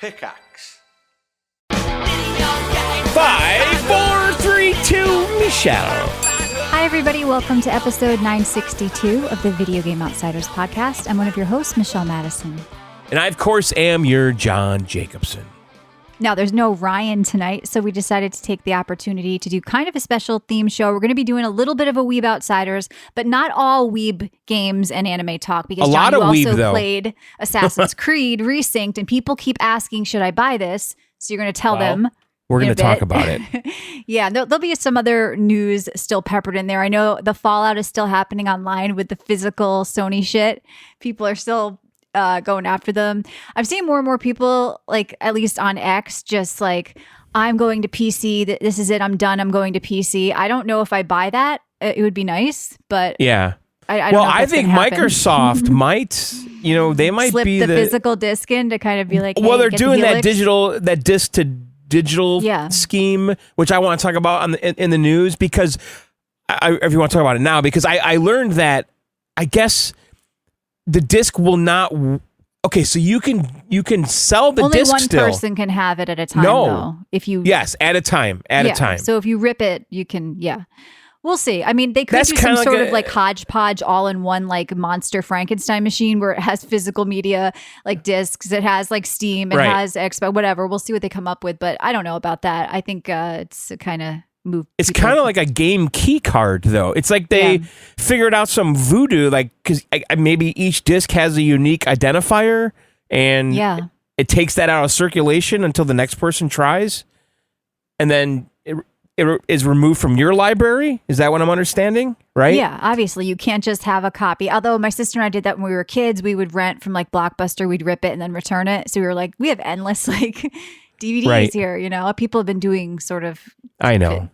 Pickaxe. 5, 4, 3, 2, Michelle. Hi, everybody. Welcome to episode 962 of the Video Game Outsiders podcast. I'm one of your hosts, Michelle Madison. And I, of course, am your John Jacobson. Now, there's no Ryan tonight, so we decided to take the opportunity to do kind of a special theme show. We're going to be doing a little bit of a Weeb Outsiders, but not all Weeb games and anime talk, because John, you also played Assassin's Creed Resynced, and people keep asking, should I buy this? So you're going to tell them. We're going to talk about it. Yeah, there'll be some other news still peppered in there. I know the fallout is still happening online with the physical Sony shit. People are still going after them. I'm seeing more and more people, like at least on X, just like, I'm going to PC. This is it. I'm done. I'm going to PC. I don't know if I buy that. It would be nice, but yeah. I don't know if I think Microsoft might, they might slip be the physical disc in to kind of be like, well, hey, they're doing that disc to digital scheme, which I want to talk about in the news, because if you want to talk about it now, because I learned that I guess the disc will not. Okay, so you can sell the disc still. Only one person can have it at a time, though. If you at a time. A time. So if you rip it, you can. Yeah, we'll see. I mean, they could do some sort of like hodgepodge, all-in-one like Monster Frankenstein machine where it has physical media like discs. It has like Steam. It has Xbox. Whatever. We'll see what they come up with. But I don't know about that. I think it's kind of. It's kind of like a game key card, though. It's like they figured out some voodoo, like, because maybe each disc has a unique identifier, and it takes that out of circulation until the next person tries, and then it is removed from your library. Is that what I'm understanding? Right? Yeah, obviously you can't just have a copy. Although my sister and I did that when we were kids. We would rent from like Blockbuster. We'd rip it and then return it. So we were like, we have endless like DVDs here, people have been doing sort of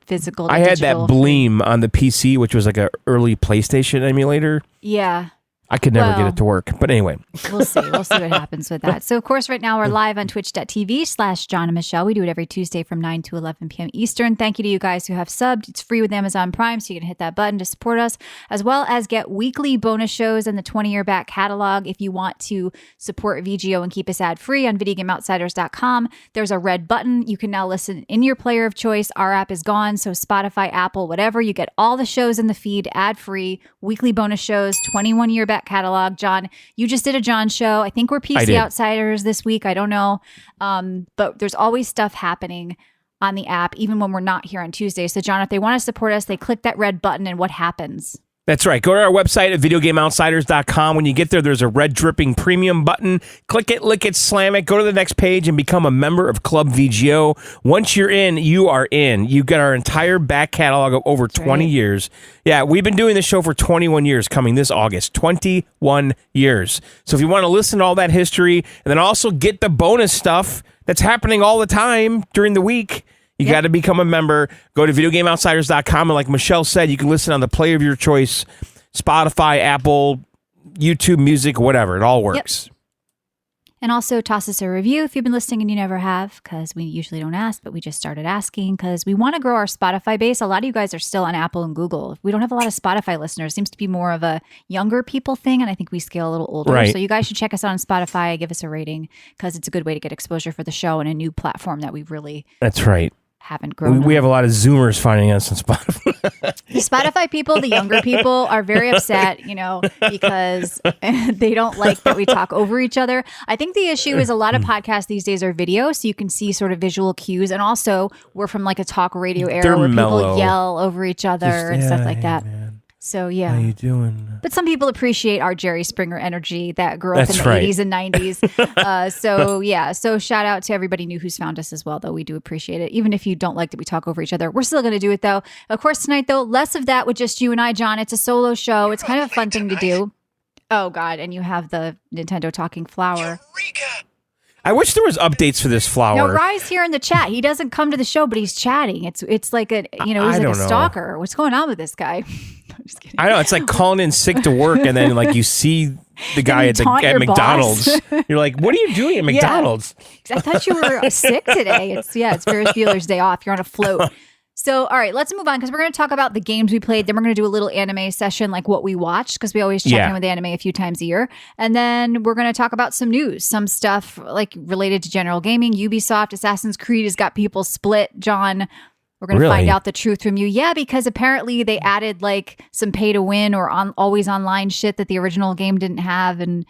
physical. I had that Bleem on the PC, which was like an early PlayStation emulator. Yeah. I could never get it to work. But anyway. We'll see. We'll see what happens with that. So, of course, right now we're live on twitch.tv/John and Michelle. We do it every Tuesday from 9 to 11 p.m. Eastern. Thank you to you guys who have subbed. It's free with Amazon Prime, so you can hit that button to support us, as well as get weekly bonus shows and the 20-year back catalog. If you want to support VGO and keep us ad-free on videogameoutsiders.com, there's a red button. You can now listen in your player of choice. Our app is gone, so Spotify, Apple, whatever. You get all the shows in the feed ad-free, weekly bonus shows, 21-year back catalog. John, you just did a John show. I think we're PC Outsiders this week. I don't know. But there's always stuff happening on the app, even when we're not here on Tuesday. So John, if they want to support us, they click that red button and what happens? That's right. Go to our website at videogameoutsiders.com. When you get there, there's a red dripping premium button. Click it, lick it, slam it. Go to the next page and become a member of Club VGO. Once you're in, you are in. You get our entire back catalog of over 20 years. Yeah, we've been doing this show for 21 years, coming this August. 21 years. So if you want to listen to all that history and then also get the bonus stuff that's happening all the time during the week, you got to become a member. Go to videogameoutsiders.com. And like Michelle said, you can listen on the player of your choice, Spotify, Apple, YouTube Music, whatever. It all works. Yep. And also toss us a review if you've been listening and you never have, because we usually don't ask, but we just started asking because we want to grow our Spotify base. A lot of you guys are still on Apple and Google. We don't have a lot of Spotify listeners. It seems to be more of a younger people thing, and I think we scale a little older. Right. So you guys should check us out on Spotify, give us a rating, because it's a good way to get exposure for the show and a new platform that we really... That's right. Haven't grown. We have a lot of Zoomers finding us on Spotify. The Spotify people, the younger people, are very upset, because they don't like that we talk over each other. I think the issue is a lot of podcasts these days are video, so you can see sort of visual cues. And also, we're from like a talk radio era where people yell over each other and stuff like that. Man. So, yeah. How you doing? But some people appreciate our Jerry Springer energy that grew up in the 80s and 90s. So shout out to everybody new who's found us as well, though. We do appreciate it. Even if you don't like that we talk over each other, we're still going to do it, though. Of course, tonight, though, less of that with just you and I, John. It's a solo show. It's kind of a fun thing to do. Oh, God. And you have the Nintendo talking flower. Eureka! I wish there was updates for this flower. No, Rye's here in the chat. He doesn't come to the show, but he's chatting. It's like he's like a stalker. What's going on with this guy? I'm just kidding. I know, it's like calling in sick to work, and then like you see the guy at McDonald's. You're like, what are you doing at McDonald's? I thought you were sick today. It's Ferris Bueller's day off. You're on a float. So, all right, let's move on because we're going to talk about the games we played. Then we're going to do a little anime session, like what we watched, because we always check in with anime a few times a year. And then we're going to talk about some news, some stuff like related to general gaming. Ubisoft, Assassin's Creed has got people split. John, we're going to find out the truth from you. Yeah, because apparently they added like some pay to win or always online shit that the original game didn't have. And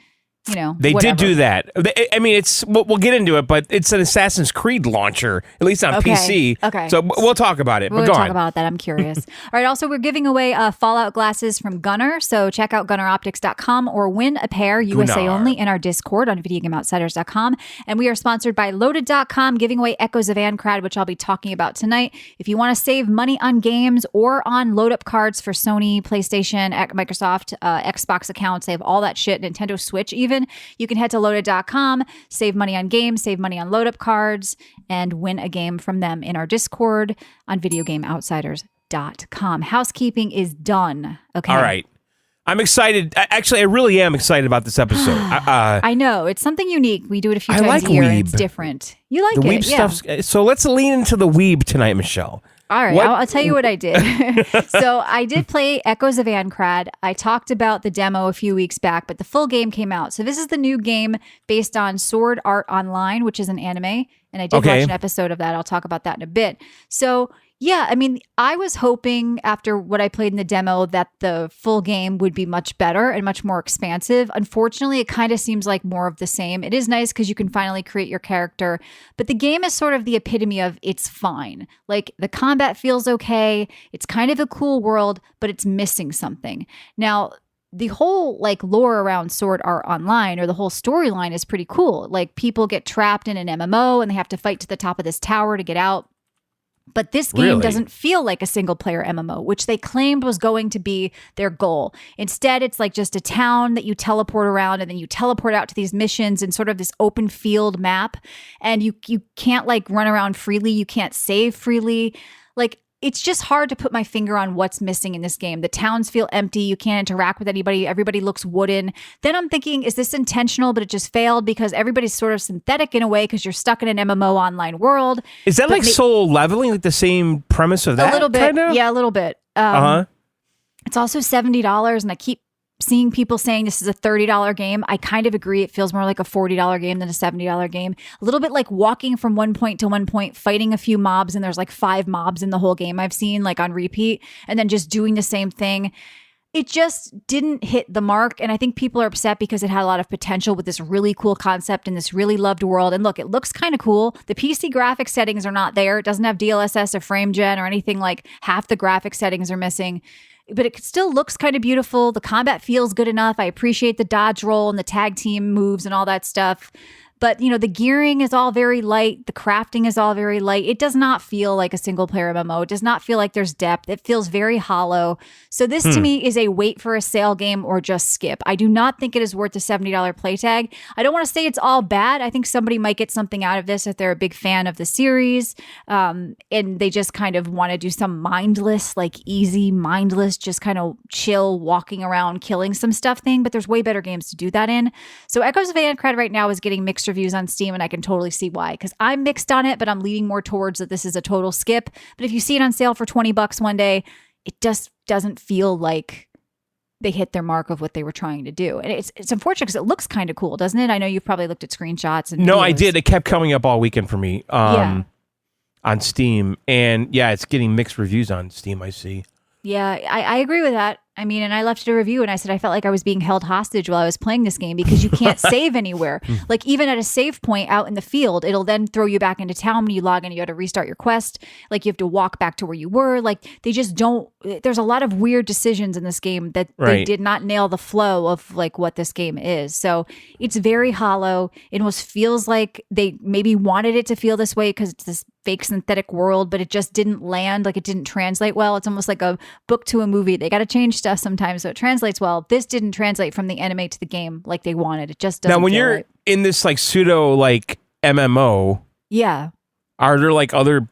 they did do that. I mean, we'll get into it, but it's an Assassin's Creed launcher, at least on PC. Okay. So we'll talk about it. We'll talk about that. I'm curious. All right. Also, we're giving away Fallout glasses from Gunnar. So check out GunnarOptics.com or win a pair USA only in our Discord on VideoGameOutsiders.com. And we are sponsored by Loaded.com, giving away Echoes of Ancrad, which I'll be talking about tonight. If you want to save money on games or on load-up cards for Sony, PlayStation, Microsoft, Xbox accounts, they have all that shit, Nintendo Switch even. You can head to loaded.com, save money on games, save money on load-up cards, and win a game from them in our Discord on VideoGameOutsiders.com. Housekeeping is done. Okay. All right. I'm excited. Actually, I really am excited about this episode. I know. It's something unique. We do it a few times a year. And it's different. You like the Weeb stuff. So let's lean into the Weeb tonight, Michelle. All right, I'll tell you what I did. So I did play Echoes of Ancrad. I talked about the demo a few weeks back, but the full game came out. So this is the new game based on Sword Art Online, which is an anime. And I did watch an episode of that. I'll talk about that in a bit. So yeah, I mean, I was hoping after what I played in the demo that the full game would be much better and much more expansive. Unfortunately, it kind of seems like more of the same. It is nice because you can finally create your character, but the game is sort of the epitome of it's fine. Like the combat feels okay. It's kind of a cool world, but it's missing something. Now, the whole like lore around Sword Art Online or the whole storyline is pretty cool. Like people get trapped in an MMO and they have to fight to the top of this tower to get out. But this game doesn't feel like a single player MMO, which they claimed was going to be their goal. Instead, it's like just a town that you teleport around and then you teleport out to these missions in sort of this open field map. And you can't like run around freely. You can't save freely. Like it's just hard to put my finger on what's missing in this game. The towns feel empty. You can't interact with anybody. Everybody looks wooden. Then I'm thinking, is this intentional, but it just failed because everybody's sort of synthetic in a way because you're stuck in an MMO online world. Is that like soul leveling, like the same premise of that? A little bit. Kind of? Yeah, a little bit. It's also $70, and I keep seeing people saying this is a $30 game. I kind of agree. It feels more like a $40 game than a $70 game. A little bit like walking from one point to one point, fighting a few mobs, and there's like 5 mobs in the whole game I've seen like on repeat, and then just doing the same thing. It just didn't hit the mark, and I think people are upset because it had a lot of potential with this really cool concept and this really loved world. And look, it looks kind of cool. The PC graphics settings are not there. It doesn't have DLSS or frame gen or anything. Like half the graphics settings are missing. But it still looks kind of beautiful. The combat feels good enough. I appreciate the dodge roll and the tag team moves and all that stuff. But, you know, the gearing is all very light. The crafting is all very light. It does not feel like a single player MMO. It does not feel like there's depth. It feels very hollow. So this to me is a wait for a sale game or just skip. I do not think it is worth the $70 play tag. I don't want to say it's all bad. I think somebody might get something out of this if they're a big fan of the series. And they just kind of want to do some mindless, like easy, mindless, just kind of chill, walking around, killing some stuff thing. But there's way better games to do that in. So Echoes of Ancrad right now is getting mixed reviews on Steam, and I can totally see why, because I'm mixed on it, but I'm leaning more towards that this is a total skip. But if you see it on sale for $20 one day, it just doesn't feel like they hit their mark of what they were trying to do. And it's unfortunate because it looks kind of cool, doesn't it? I know you've probably looked at screenshots and No, videos. I did. It kept coming up all weekend for me on Steam. And yeah, it's getting mixed reviews on Steam, I see. Yeah, I agree with that. I mean, and I left a review and I said I felt like I was being held hostage while I was playing this game because you can't save anywhere. Like even at a save point out in the field, it'll then throw you back into town when you log in. You got to restart your quest. Like you have to walk back to where you were. Like they just don't. There's a lot of weird decisions in this game that they did not nail the flow of like what this game is. So it's very hollow. It almost feels like they maybe wanted it to feel this way because it's this fake synthetic world, but it just didn't land. Like it didn't translate well. It's almost like a book to a movie. They got to change stuff sometimes so it translates well. This didn't translate from the anime to the game like they wanted. It just doesn't. Now, when you're right. in this like pseudo like MMO, yeah, are there like other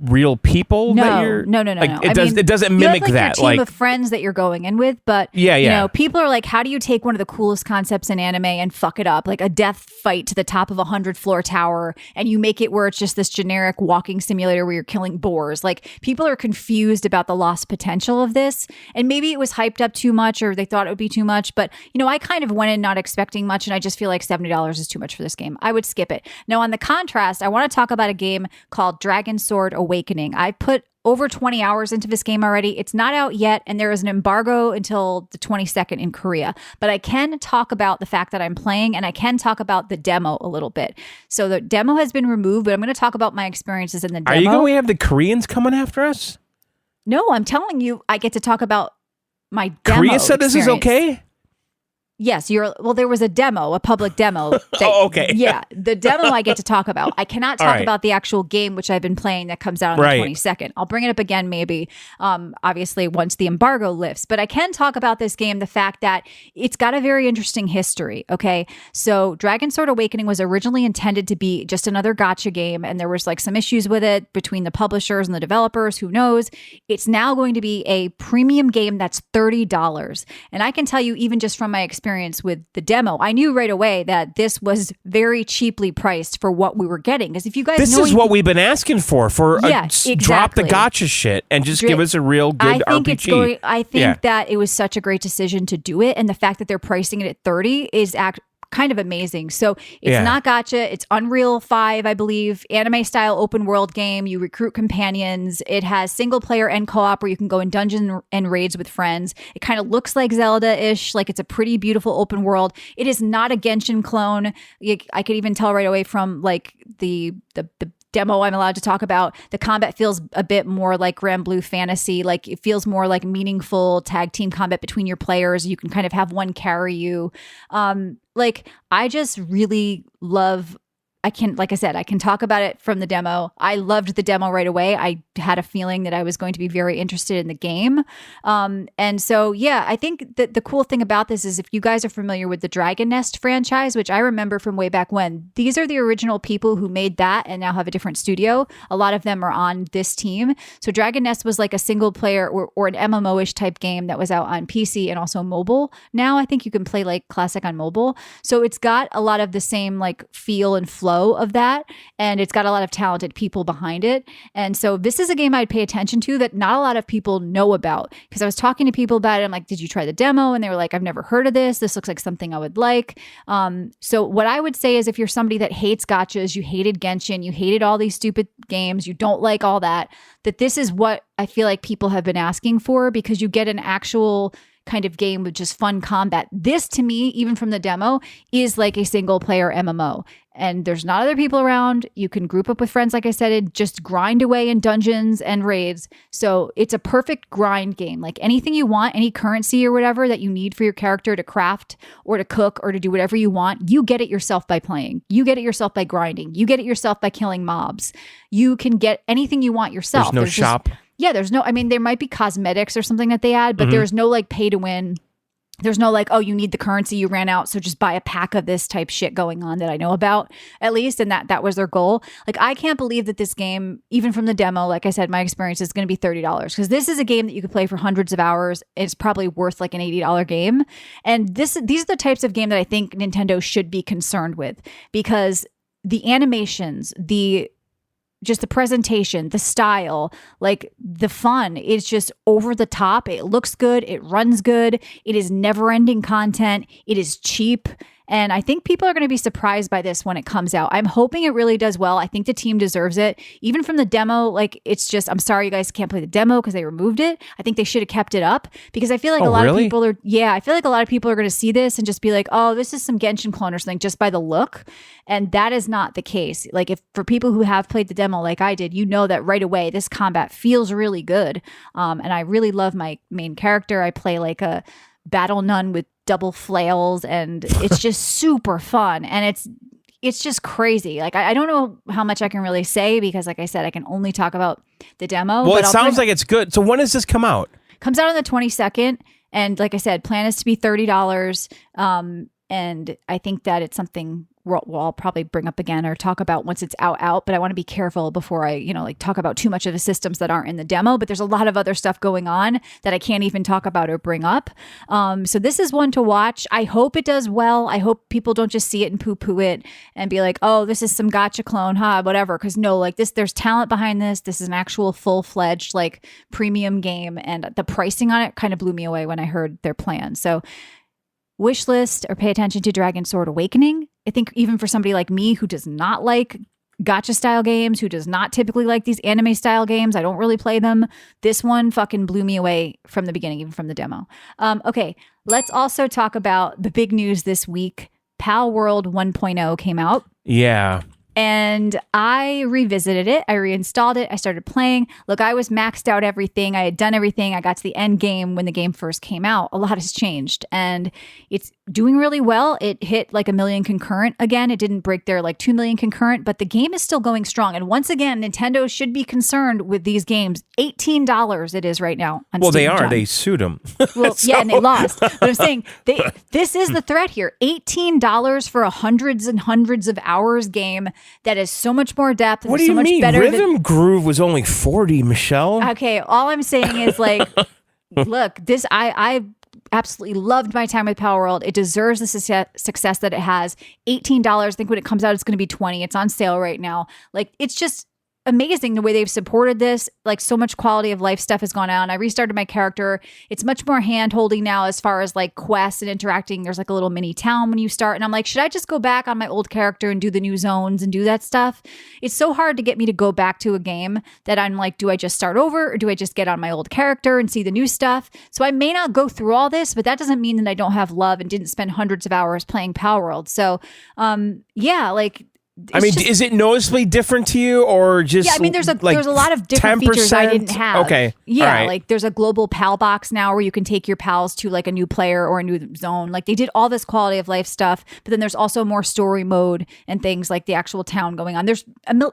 real people that you're no. like it doesn't you mimic have, that your team of friends that you're going in with, but you know, people are like, how do you take one of the coolest concepts in anime and fuck it up, like a death fight to the top of a 100-floor tower, and you make it where it's just this generic walking simulator where you're killing boars? Like, people are confused about the lost potential of this, and maybe it was hyped up too much, or they thought it would be too much. But you know, I kind of went in not expecting much, and I just feel like $70 is too much for this game. I would skip it. Now, on the contrast, I want to talk about a game called Dragon Sword Awakening. I put over 20 hours into this game already. It's not out yet, and there is an embargo until the 22nd in Korea. But I can talk about the fact that I'm playing, and I can talk about the demo a little bit. So the demo has been removed, but I'm going to talk about my experiences in the demo. Are you going to have the Koreans coming after us? No, I'm telling you, I get to talk about my demo Korea said this is okay? Yes, there was a demo, a public demo. Okay. Yeah, the demo I get to talk about. I cannot talk about the actual game, which I've been playing, that comes out on the 22nd. I'll bring it up again maybe, obviously, once the embargo lifts. But I can talk about this game, the fact that it's got a very interesting history, okay? So Dragon Sword Awakening was originally intended to be just another gacha game, and there was like some issues with it between the publishers and the developers, who knows? It's now going to be a premium game that's $30. And I can tell you, even just from my experience with the demo, I knew right away that this was very cheaply priced for what we were getting. Because if you guys this is what we've been asking for exactly. Drop the gotcha shit and just give us a real good RPG. I think that it was such a great decision to do it, and the fact that they're pricing it at 30 is kind of amazing. So it's not gacha. It's Unreal 5, I believe, anime style open world game. You recruit companions. It has single player and co-op where you can go in dungeon and raids with friends. It kind of looks like Zelda-ish, like it's a pretty beautiful open world. It is not a Genshin clone. I could even tell right away from like the demo I'm allowed to talk about. The combat feels a bit more like Grand Blue Fantasy. Like, it feels more like meaningful tag team combat between your players. You can kind of have one carry you. Like, I just really love, like I said, I can talk about it from the demo. I loved the demo right away. I had a feeling that I was going to be very interested in the game. And so, yeah, I think that the cool thing about this is, if you guys are familiar with the Dragon Nest franchise, which I remember from way back when, these are the original people who made that and now have a different studio. A lot of them are on this team. So Dragon Nest was like a single player or an MMO-ish type game that was out on PC and also mobile. Now I think you can play like classic on mobile. So it's got a lot of the same like feel and flow of that, and it's got a lot of talented people behind it. And so this is a game I'd pay attention to that not a lot of people know about, because I was talking to people about it. I'm like, did you try the demo? And they were like, I've never heard of this. This looks like something I would like. So what I would say is, if you're somebody that hates gachas, you hated Genshin, you hated all these stupid games, you don't like all that this is what I feel like people have been asking for, because you get an actual kind of game with just fun combat. This, to me, even from the demo, is like a single player MMO. And there's not other people around. You can group up with friends, like I said, and just grind away in dungeons and raids. So it's a perfect grind game. Like, anything you want, any currency or whatever that you need for your character to craft or to cook or to do whatever you want, you get it yourself by playing. You get it yourself by grinding. You get it yourself by killing mobs. You can get anything you want yourself. There's no shop. There's no, I mean, there might be cosmetics or something that they add, but there's no like pay to win. There's no like, oh, you need the currency, you ran out, so just buy a pack of this type shit going on that I know about, at least. And that was their goal. Like, I can't believe that this game, even from the demo, like I said, my experience is going to be $30, because this is a game that you could play for hundreds of hours. It's probably worth like an $80 game. And these are the types of game that I think Nintendo should be concerned with, because the animations, just the presentation, the style, like the fun is just over the top. It looks good. It runs good. It is never ending content. It is cheap. And I think people are going to be surprised by this when it comes out. I'm hoping it really does well. I think the team deserves it. Even from the demo, like, it's just, I'm sorry you guys can't play the demo because they removed it. I think they should have kept it up, because I feel like a lot of people are, I feel like a lot of people are going to see this and just be like, oh, this is some Genshin clone or something, just by the look. And that is not the case. Like, if for people who have played the demo like I did, you know that right away this combat feels really good. And I really love my main character. I play like a battle nun with double flails, and it's just super fun, and it's just crazy. Like, I don't know how much I can really say, because like I said, I can only talk about the demo. Well, it sounds like it's good. So when does this come out? Comes out on the 22nd, and like I said, plan is to be $30. And I think that it's something I'll probably bring up again or talk about once it's out, but I want to be careful before I, like talk about too much of the systems that aren't in the demo, but there's a lot of other stuff going on that I can't even talk about or bring up. So this is one to watch. I hope it does well. I hope people don't just see it and poo-poo it and be like, oh, this is some gotcha clone, whatever. Cause no, like this, there's talent behind this. This is an actual full-fledged like premium game, and the pricing on it kind of blew me away when I heard their plan. So wish list or pay attention to Dragon Sword Awakening. I think even for somebody like me who does not like gacha style games, who does not typically like these anime style games, I don't really play them. This one fucking blew me away from the beginning, even from the demo. Okay, let's also talk about the big news this week. Palworld 1.0 came out. Yeah. And I revisited it. I reinstalled it. I started playing. Look, I was maxed out everything. I had done everything. I got to the end game when the game first came out. A lot has changed. And it's doing really well. It hit like 1 million concurrent again. It didn't break their like 2 million concurrent, but the game is still going strong. And once again, Nintendo should be concerned with these games. $18 it is right now on Well, Steam, they are. John. They sued them. Well, yeah, and they lost. But I'm saying this is the threat here. $18 for a hundreds and hundreds of hours game that is so much more depth. What do so you much mean? better Rhythm Groove was only 40, Michelle. Okay, all I'm saying is like, look, this I absolutely loved my time with Palworld. It deserves the success that it has. $18. I think when it comes out, it's going to be $20. It's on sale right now. Like, it's just amazing the way they've supported this. Like, so much quality of life stuff has gone on. I restarted my character. It's much more hand holding now as far as like quests and interacting. There's like a little mini town when you start, and I'm like, should I just go back on my old character and do the new zones and do that stuff? It's so hard to get me to go back to a game that I'm like, do I just start over or do I just get on my old character and see the new stuff? So I may not go through all this, but that doesn't mean that I don't have love and didn't spend hundreds of hours playing Palworld. So yeah, like, I mean, is it noticeably different to you, or just? Yeah, I mean, there's a lot of different 10%? features I didn't have. Okay, yeah, right. Like there's a global pal box now where you can take your pals to like a new player or a new zone. Like they did all this quality of life stuff, but then there's also more story mode and things like the actual town going on. There's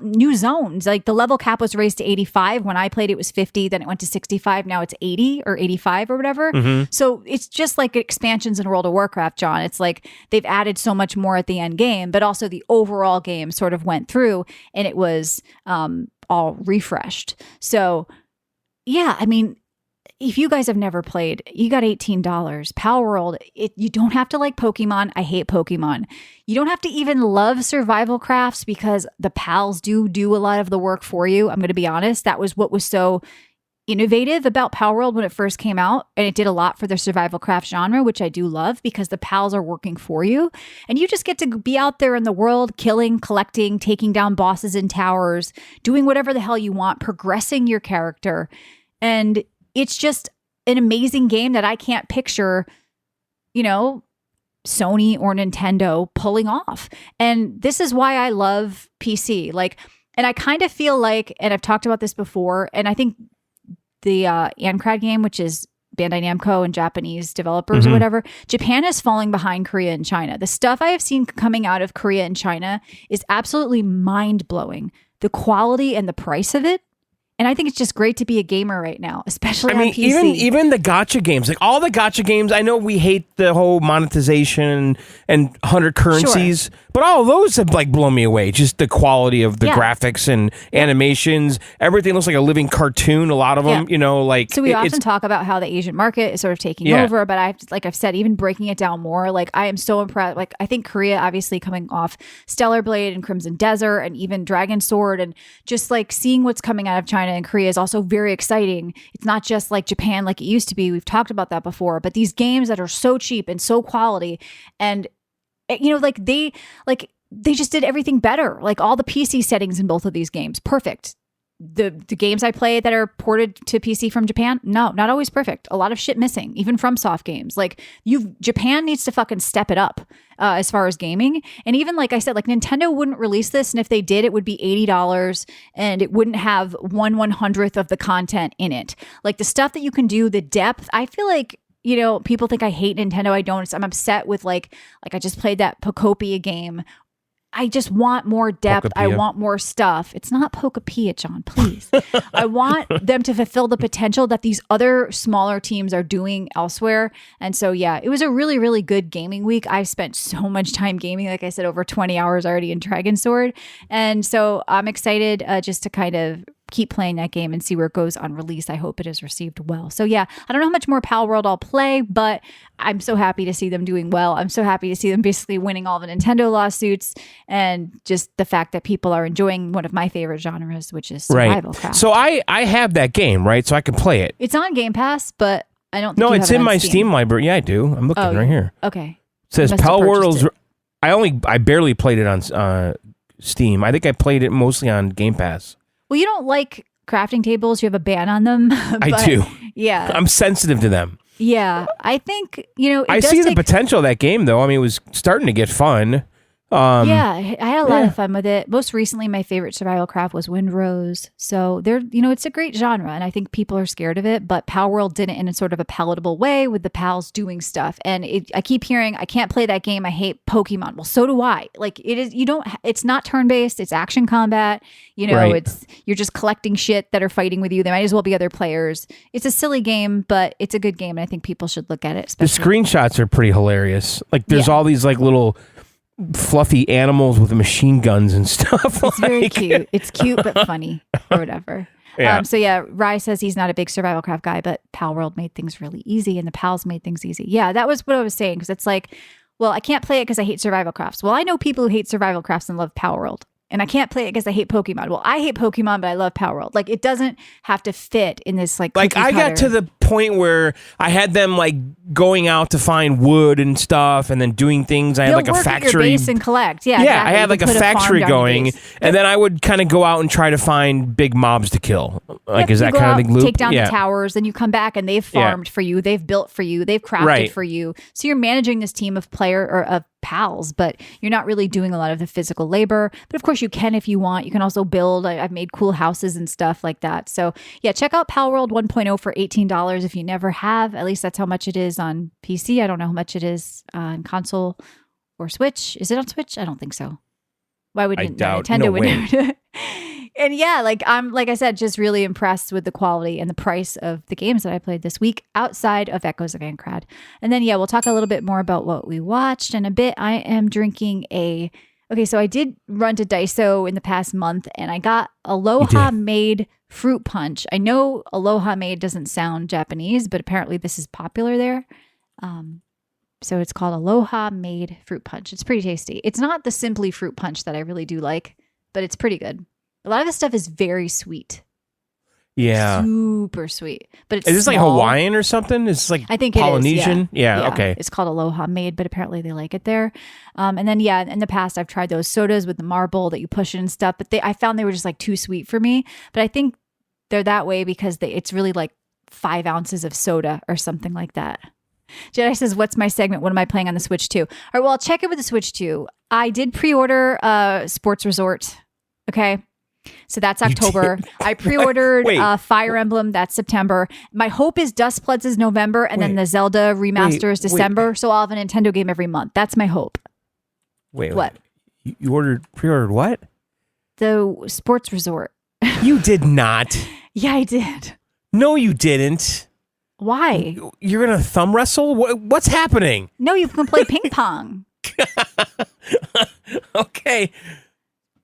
new zones. Like the level cap was raised to 85 when I played. It was 50, then it went to 65. Now it's 80 or 85 or whatever. Mm-hmm. So it's just like expansions in World of Warcraft, John. It's like they've added so much more at the end game, but also the overall game sort of went through and it was all refreshed. So yeah, I mean, if you guys have never played, you got $18. Palworld, you don't have to like Pokemon. I hate Pokemon. You don't have to even love survival crafts because the pals do a lot of the work for you. I'm going to be honest. That was what was so innovative about Palworld when it first came out, and it did a lot for the survival craft genre, which I do love because the pals are working for you and you just get to be out there in the world killing, collecting, taking down bosses in towers, doing whatever the hell you want, progressing your character. And it's just an amazing game that I can't picture, Sony or Nintendo pulling off. And this is why I love PC. Like, and I kind of feel like, and I've talked about this before, and I think the Ancrad game, which is Bandai Namco and Japanese developers or whatever, Japan is falling behind Korea and China. The stuff I have seen coming out of Korea and China is absolutely mind-blowing. The quality and the price of it. And I think it's just great to be a gamer right now, especially on PC. even the gacha games, like all the gacha games, I know we hate the whole monetization and 100 currencies, but all of those have like blown me away. Just the quality of the graphics and animations, everything looks like a living cartoon. A lot of them, like. So we often talk about how the Asian market is sort of taking over, but I've said, even breaking it down more, like I am so impressed. Like I think Korea, obviously coming off Stellar Blade and Crimson Desert and even Dragon Sword, and just like seeing what's coming out of China and Korea is also very exciting. It's not just like Japan like it used to be. We've talked about that before, but these games that are so cheap and so quality, and they just did everything better. Like all the PC settings in both of these games, perfect. The games I play that are ported to PC from Japan, no, not always perfect. A lot of shit missing, even from soft games. Like Japan needs to fucking step it up as far as gaming. And even like I said, like Nintendo wouldn't release this, and if they did, it would be $80, and it wouldn't have 1/100th of the content in it. Like the stuff that you can do, the depth. I feel like people think I hate Nintendo. I don't. I'm upset with like I just played that Pocopia game. I just want more depth. I want more stuff. It's not Pokapia, John, please. I want them to fulfill the potential that these other smaller teams are doing elsewhere. And so, yeah, it was a really, really good gaming week. I spent so much time gaming, like I said, over 20 hours already in Dragon Sword. And so I'm excited just to kind of keep playing that game and see where it goes on release. I hope it is received well. So yeah, I don't know how much more Palworld I'll play, but I'm so happy to see them doing well. I'm so happy to see them basically winning all the Nintendo lawsuits, and just the fact that people are enjoying one of my favorite genres, which is survival craft. So I have that game, right? So I can play it. It's on Game Pass, but I don't think No, you it's have it in on my Steam. Steam library. Yeah, I do. I'm looking right here. Okay. It says You must have Palworld's purchased it. I barely played it on Steam. I think I played it mostly on Game Pass. Well, you don't like crafting tables. You have a ban on them. I do. Yeah. I'm sensitive to them. Yeah. I think, I see the potential of that game, though. I mean, it was starting to get fun. Yeah, I had a lot of fun with it. Most recently, my favorite survival craft was Windrose. So it's a great genre, and I think people are scared of it. But Palworld did it in a sort of a palatable way with the pals doing stuff. And I keep hearing, I can't play that game. I hate Pokemon. Well, so do I. Like it is. It's not turn based. It's action combat. You're just collecting shit that are fighting with you. They might as well be other players. It's a silly game, but it's a good game, and I think people should look at it. The screenshots are pretty hilarious. Like there's all these like little fluffy animals with machine guns and stuff. It's very cute. It's cute but funny or whatever. Yeah. Rye says he's not a big survival craft guy, but Palworld made things really easy, and the pals made things easy. Yeah, that was what I was saying, because it's like, well, I can't play it because I hate survival crafts. Well, I know people who hate survival crafts and love Palworld. And I can't play it because I hate Pokemon. Well, I hate Pokemon, but I love Palworld. Like, it doesn't have to fit in this, like I got to the point where I had them, like, going out to find wood and stuff and then doing things. I had, like, a factory. At your base and collect. Yeah, exactly. I had, like, a factory going. And then I would kind of go out and try to find big mobs to kill. Like, is that kind of the loop? Take down the towers, then you come back and they've farmed for you. They've built for you. They've crafted for you. So you're managing this team of of pals, but you're not really doing a lot of the physical labor. But of course you can if you want. You can also build. I've made cool houses and stuff like that. So yeah, check out Palworld 1.0 for $18 if you never have. At least that's how much it is on PC. I don't know how much it is on console or Switch. Is it on Switch? I don't think so. Why would Nintendo would? And yeah, I'm like I said, just really impressed with the quality and the price of the games that I played this week outside of Echoes of Ancrad. And then we'll talk a little bit more about what we watched in a bit. I am drinking so I did run to Daiso in the past month, and I got Aloha Made fruit punch. I know Aloha Made doesn't sound Japanese, but apparently this is popular there. So it's called Aloha Made fruit punch. It's pretty tasty. It's not the simply fruit punch that I really do like, but it's pretty good. A lot of this stuff is very sweet. Yeah. Super sweet. But it's Is this like Hawaiian or something? It's like I think Polynesian? It is, yeah, okay. It's called Aloha Made, but apparently they like it there. And then, in the past, I've tried those sodas with the marble that you push in and stuff, but I found they were just like too sweet for me. But I think they're that way because it's really like 5 ounces of soda or something like that. Jedi says, what's my segment? What am I playing on the Switch 2? All right, well, I'll check it with the Switch 2. I did pre-order Sports Resort. Okay. So that's October. I pre-ordered Fire Emblem. That's September. My hope is Dustbloods is November, and then the Zelda remaster is December. So I'll have a Nintendo game every month. That's my hope. What? You pre-ordered what? The Sports Resort. You did not. Yeah, I did. No, you didn't. Why? You're gonna thumb wrestle? What's happening? No, you can play ping pong. Okay.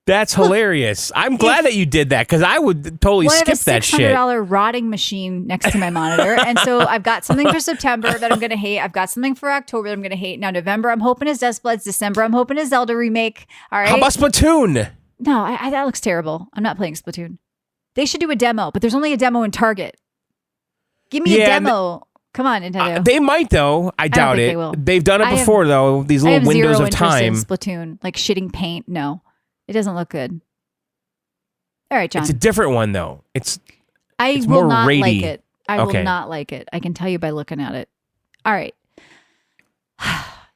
That's hilarious. I'm glad that you did that, because I would totally skip that shit. I have a $600 rotting machine next to my monitor. And so I've got something for September that I'm going to hate. I've got something for October that I'm going to hate. Now, November, I'm hoping is Dustbloods. December, I'm hoping is Zelda remake. All right. How about Splatoon? No, that looks terrible. I'm not playing Splatoon. They should do a demo, but there's only a demo in Target. Give me a demo. Come on, Nintendo. They might, though. I doubt it. They will. They've done it before, though. These little windows of time. In Splatoon, like shitting paint. No. It doesn't look good. All right, John. It's a different one, though. I will not like it. I will not like it. I can tell you by looking at it. All right.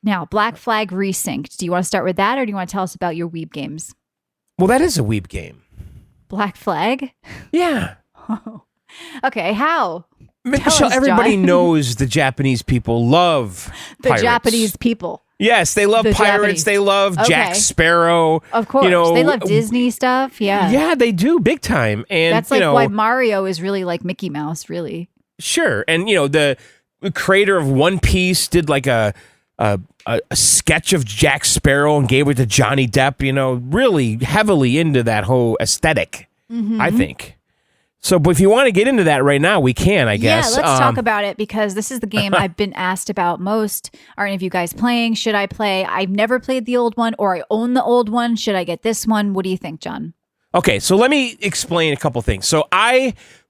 Now, Black Flag Resynced. Do you want to start with that, or do you want to tell us about your Weeb games? Well, that is a Weeb game. Black Flag? Yeah. Okay, how? Michelle, everybody knows the Japanese people love the pirates. Japanese people. Yes, they love The pirates. Japanese. They love Jack Okay. Sparrow. Of course. You know, They love Disney stuff. Yeah. Yeah, they do big time. And That's like why Mario is really like Mickey Mouse, really. Sure. And the creator of One Piece did like a sketch of Jack Sparrow and gave it to Johnny Depp, really heavily into that whole aesthetic, I think. So, but if you want to get into that right now, we can, I guess. Yeah, let's talk about it because this is the game I've been asked about most. Are any of you guys playing? Should I play? I've never played the old one, or I own the old one. Should I get this one? What do you think, John? Okay, so let me explain a couple things. So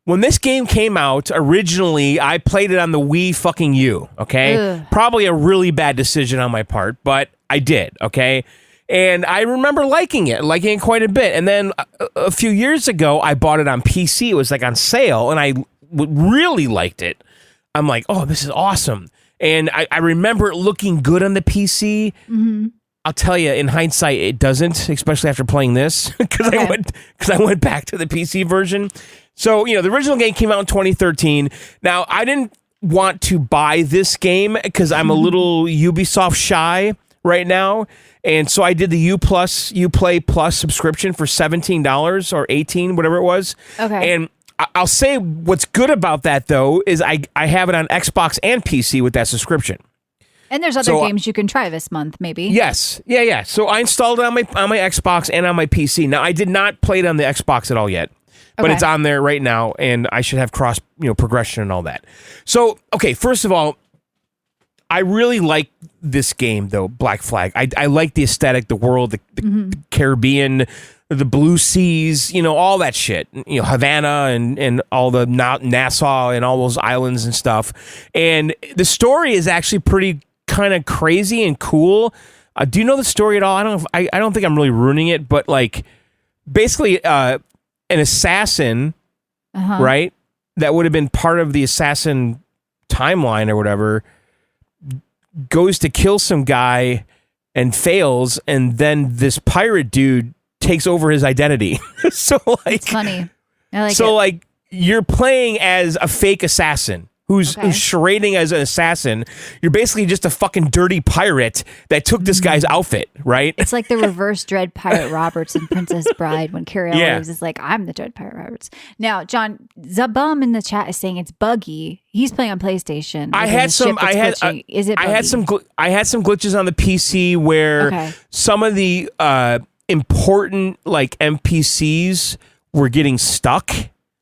when this game came out, originally, I played it on the Wii fucking U, okay? Ugh. Probably a really bad decision on my part, but I did, okay? And I remember liking it quite a bit. And then a few years ago, I bought it on PC. It was like on sale, and I really liked it. I'm like, oh, this is awesome. And I remember it looking good on the PC. Mm-hmm. I'll tell you, in hindsight, it doesn't, especially after playing this, because I went back to the PC version. So, the original game came out in 2013. Now, I didn't want to buy this game because I'm a little Ubisoft shy right now. And so I did the Uplay Plus subscription for $17 or $18, whatever it was. Okay. And I'll say what's good about that, though, is I have it on Xbox and PC with that subscription. And there's other games you can try this month, maybe. Yes. Yeah. So I installed it on my Xbox and on my PC. Now, I did not play it on the Xbox at all yet, but it's on there right now, and I should have cross progression and all that. So, okay, first of all, I really like this game, though, Black Flag. I like the aesthetic, the world, the Caribbean, the blue seas, all that shit. Havana and all the Nassau and all those islands and stuff. And the story is actually pretty kind of crazy and cool. Do you know the story at all? I don't think I'm really ruining it, but like basically an assassin, right? That would have been part of the assassin timeline or whatever, goes to kill some guy and fails, and then this pirate dude takes over his identity. So like, it's funny. I like so it. like you're playing as a fake assassin who's charading as an assassin. You're basically just a fucking dirty pirate that took this guy's outfit, right? It's like the reverse Dread Pirate Roberts in Princess Bride when Carrie Elwes is like, I'm the Dread Pirate Roberts. Now, John, Zabum in the chat is saying it's buggy. He's playing on PlayStation. I had some glitches on the PC where some of the important like NPCs were getting stuck.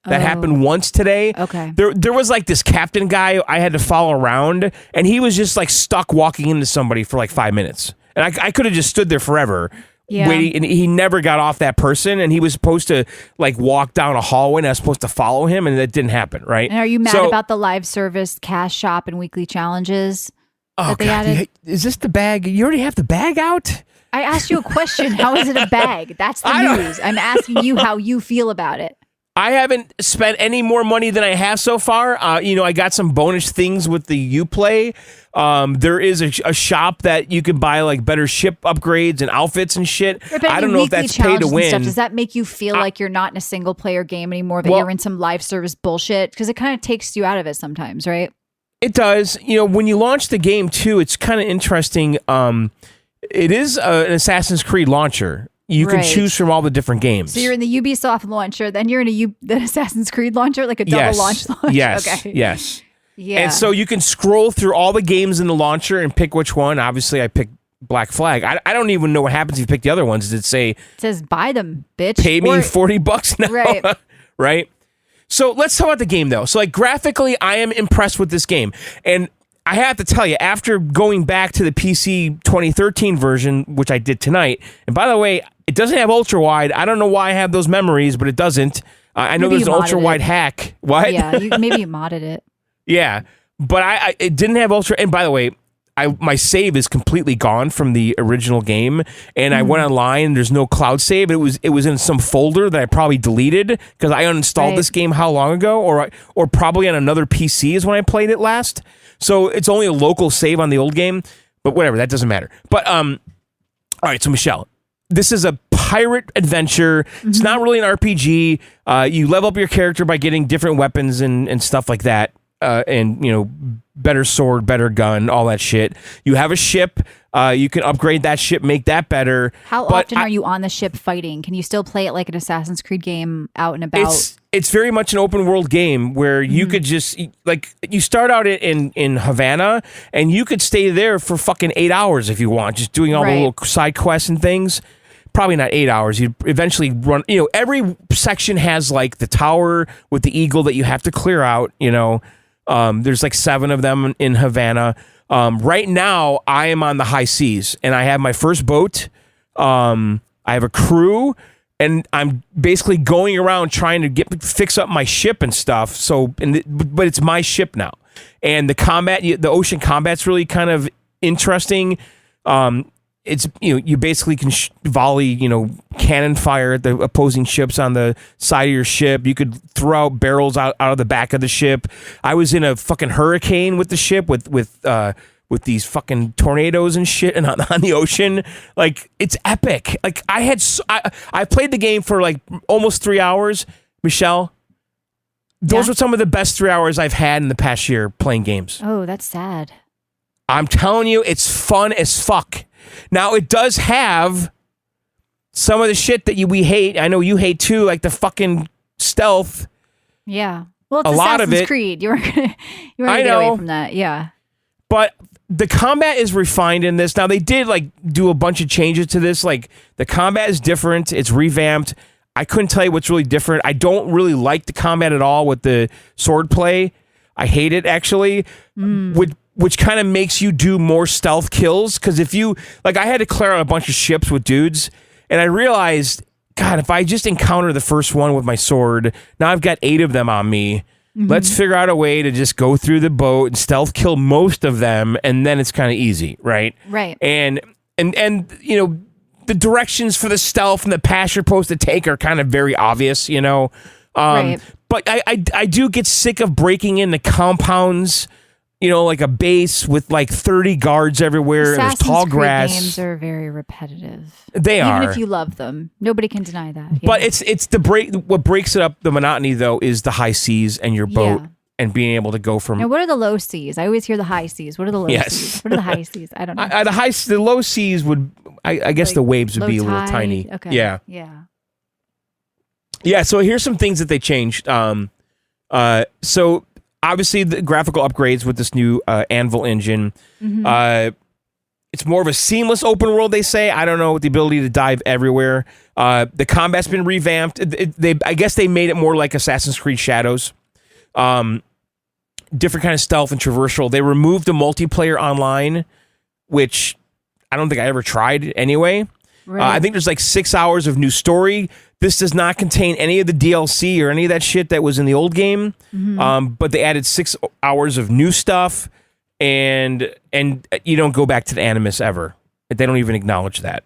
That happened once today. Okay. There was like this captain guy I had to follow around, and he was just like stuck walking into somebody for like 5 minutes. And I could have just stood there forever waiting, and he never got off that person, and he was supposed to like walk down a hallway, and I was supposed to follow him, and that didn't happen, right? And are you mad about the live service cash shop and weekly challenges that they added? Is this the bag? You already have the bag out? I asked you a question. How is it a bag? That's the news. I'm asking you how you feel about it. I haven't spent any more money than I have so far. I got some bonus things with the Uplay. There is a shop that you can buy like better ship upgrades and outfits and shit. I don't know if that's pay to win. Does that make you feel like you're not in a single player game anymore, that you're in some live service bullshit? Because it kind of takes you out of it sometimes, right? It does. When you launch the game too, it's kind of interesting. It is an Assassin's Creed launcher. You can choose from all the different games. So you're in the Ubisoft launcher, then you're in the Assassin's Creed launcher, like a double launch. Yes. Okay. Yes. Yeah. And so you can scroll through all the games in the launcher and pick which one. Obviously, I picked Black Flag. I don't even know what happens if you pick the other ones. Does it say? It says buy them, bitch. Pay me $40 now. Right. Right. So let's talk about the game though. So like graphically, I am impressed with this game, and I have to tell you, after going back to the PC 2013 version, which I did tonight, and by the way, it doesn't have ultra wide. I don't know why I have those memories, but it doesn't. I know there's an ultra wide hack. What? Yeah, maybe you modded it. Yeah, but it didn't have ultra. And by the way, my save is completely gone from the original game, and I went online. And there's no cloud save. It was in some folder that I probably deleted because I uninstalled this game how long ago, or probably on another PC is when I played it last. So it's only a local save on the old game, but whatever, that doesn't matter. But all right, so Michelle, this is a pirate adventure. It's not really an RPG. You level up your character by getting different weapons and stuff like that. And better sword, better gun, all that shit. You have a ship. You can upgrade that ship, make that better. How often are you on the ship fighting? Can you still play it like an Assassin's Creed game out and about? It's very much an open world game where you could just like you start out in Havana and you could stay there for fucking 8 hours if you want, just doing all the little side quests and things. Probably not 8 hours. You eventually run. Every section has like the tower with the eagle that you have to clear out. There's like 7 of them in Havana. Right now, I am on the high seas and I have my first boat. I have a crew. And I'm basically going around trying to fix up my ship and stuff. But it's my ship now, and the ocean combat's really kind of interesting. It's you basically can volley cannon fire at the opposing ships on the side of your ship. You could throw out barrels out of the back of the ship. I was in a fucking hurricane with the ship with these fucking tornadoes and shit and on the ocean. Like, it's epic. Like, I played the game for like almost 3 hours. Michelle, those were some of the best 3 hours I've had in the past year playing games. Oh, that's sad. I'm telling you, it's fun as fuck. Now, it does have some of the shit that we hate. I know you hate too, like the fucking stealth. Yeah. Well, it's a lot of Assassin's it. Creed. You were gonna get away from that. Yeah. But the combat is refined in this. Now, they did like do a bunch of changes to this. Like, the combat is different. It's revamped. I couldn't tell you what's really different. I don't really like the combat at all with the sword play. I hate it, actually, which kind of makes you do more stealth kills. Because if you, like, I had to clear out a bunch of ships with dudes, and I realized, God, if I just encounter the first one with my sword, now I've got 8 of them on me. Let's figure out a way to just go through the boat and stealth kill most of them, and then it's kind of easy, right? Right. And the directions for the stealth and the path you're supposed to take are kind of very obvious, Right. But I do get sick of breaking into compounds, like a base with like 30 guards everywhere. And there's tall grass. Creed games are very repetitive. They are. Even if you love them. Nobody can deny that. Yeah. But it's what breaks it up, the monotony, though, is the high seas and your boat and being able to go from... And what are the low seas? I always hear the high seas. What are the low seas? What are the high seas? I don't know. The low seas would... I guess like the waves would be a little tiny. Okay. Yeah. Yeah. Yeah, so here's some things that they changed. So obviously the graphical upgrades with this new Anvil engine. It's more of a seamless open world, they say. I don't know, with the ability to dive everywhere. The combat's been revamped. I guess they made it more like Assassin's Creed Shadows. Different kind of stealth and traversal. They removed the multiplayer online, which I don't think I ever tried anyway. Right. I think there's like 6 hours of new story. This does not contain any of the DLC or any of that shit that was in the old game. But they added 6 hours of new stuff, and you don't go back to the Animus ever. They don't even acknowledge that.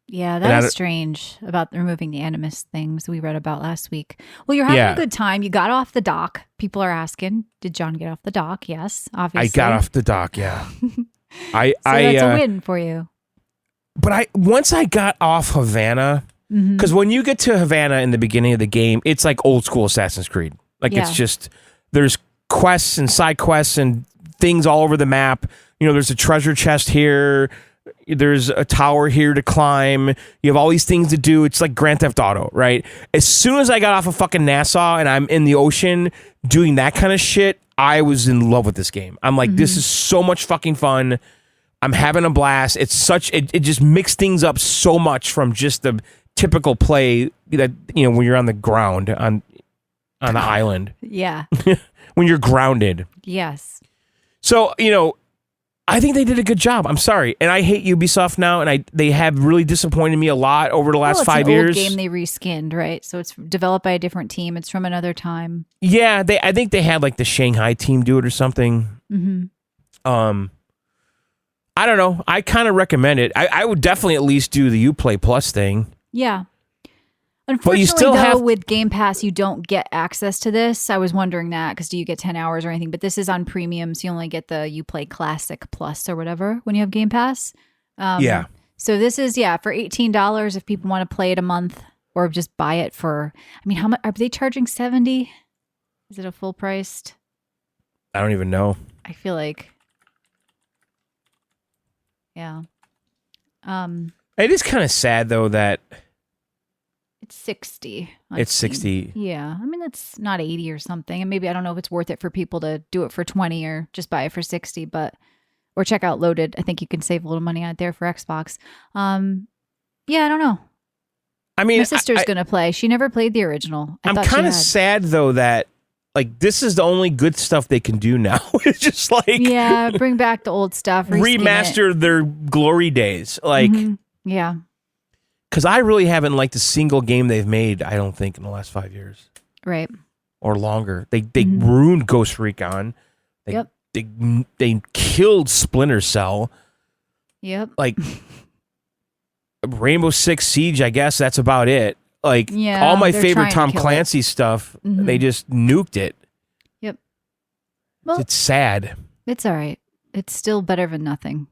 Yeah, that is strange about removing the Animus things we read about last week. Well, you're having a good time. You got off the dock. People are asking, did John get off the dock? Yes, obviously. I got off the dock, yeah. That's a win for you. But once I got off Havana, because when you get to Havana in the beginning of the game, it's like old school Assassin's Creed. Like it's just, there's quests and side quests and things all over the map. There's a treasure chest here. There's a tower here to climb. You have all these things to do. It's like Grand Theft Auto, right? As soon as I got off of fucking Nassau and I'm in the ocean doing that kind of shit, I was in love with this game. I'm like, this is so much fucking fun. I'm having a blast. It's it just mixed things up so much from just the typical play that, when you're on the ground on the island. Yeah. When you're grounded. Yes. So, I think they did a good job. I'm sorry. And I hate Ubisoft now, and they have really disappointed me a lot over the last 5 years. It's an old game they reskinned, right? So it's developed by a different team. It's from another time. Yeah, I think they had like the Shanghai team do it or something. I don't know. I kind of recommend it. I would definitely at least do the Uplay Plus thing. Yeah. Unfortunately, with Game Pass, you don't get access to this. I was wondering that, because do you get 10 hours or anything? But this is on premium, so you only get the Uplay Classic Plus or whatever when you have Game Pass. Yeah. So this is, for $18 if people want to play it a month, or just buy it for, how much are they charging? $70? Is it a full priced? I don't even know. I feel like... Yeah. It is kind of sad though that it's 60. It's 60. Yeah. I mean, it's not 80 or something. And maybe I don't know if it's worth it for people to do it for 20 or just buy it for 60, or check out Loaded. I think you can save a little money on it there for Xbox. Yeah, I don't know. I mean, my sister's going to play. She never played the original. I'm kind of sad though that like this is the only good stuff they can do now. It's just like bring back the old stuff, remaster their glory days. Like yeah. Because I really haven't liked a single game they've made, I don't think, in the last 5 years. Right. Or longer. They ruined Ghost Recon. They killed Splinter Cell. Yep. Like, Rainbow Six Siege, I guess that's about it. Like, all my favorite Tom Clancy stuff, they just nuked it. Yep. Well, it's sad. It's all right. It's still better than nothing.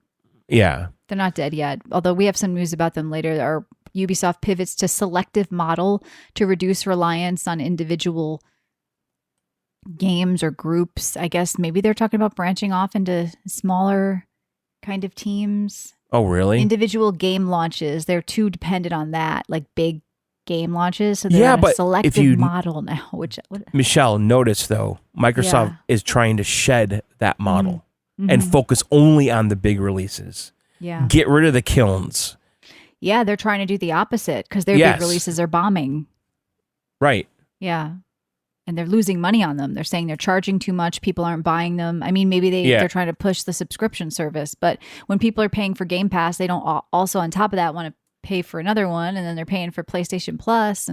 Yeah. They're not dead yet. Although we have some news about them later. Our Ubisoft pivots to selective model to reduce reliance on individual games or groups. I guess maybe they're talking about branching off into smaller kind of teams. Oh, really? Individual game launches. They're too dependent on that, like big game launches. So they're on a selective model now. Michelle, notice though, Microsoft is trying to shed that model and focus only on the big releases. Yeah. Get rid of the kilns. Yeah, they're trying to do the opposite because their big releases are bombing. Right. Yeah. And they're losing money on them. They're saying they're charging too much. People aren't buying them. I mean, maybe they're trying to push the subscription service. But when people are paying for Game Pass, they don't also on top of that want to pay for another one. And then they're paying for PlayStation Plus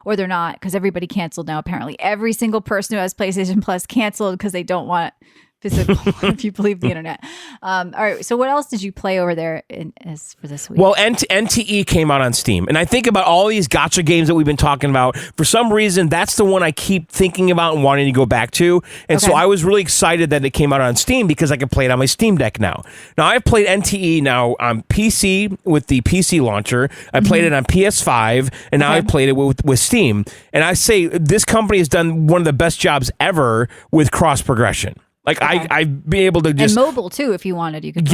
or they're not because everybody canceled now. Apparently, every single person who has PlayStation Plus canceled because they don't want physical, if you believe the internet. All right. So what else did you play over there as for this week? Well, NTE came out on Steam. And I think about all these gacha games that we've been talking about. For some reason, that's the one I keep thinking about and wanting to go back to. And so I was really excited that it came out on Steam because I can play it on my Steam Deck now. Now, I've played NTE now on PC with the PC launcher. I played it on PS5, and now I played it with Steam. And I say this company has done one of the best jobs ever with cross-progression. Like I've been able to just and mobile too if you wanted you could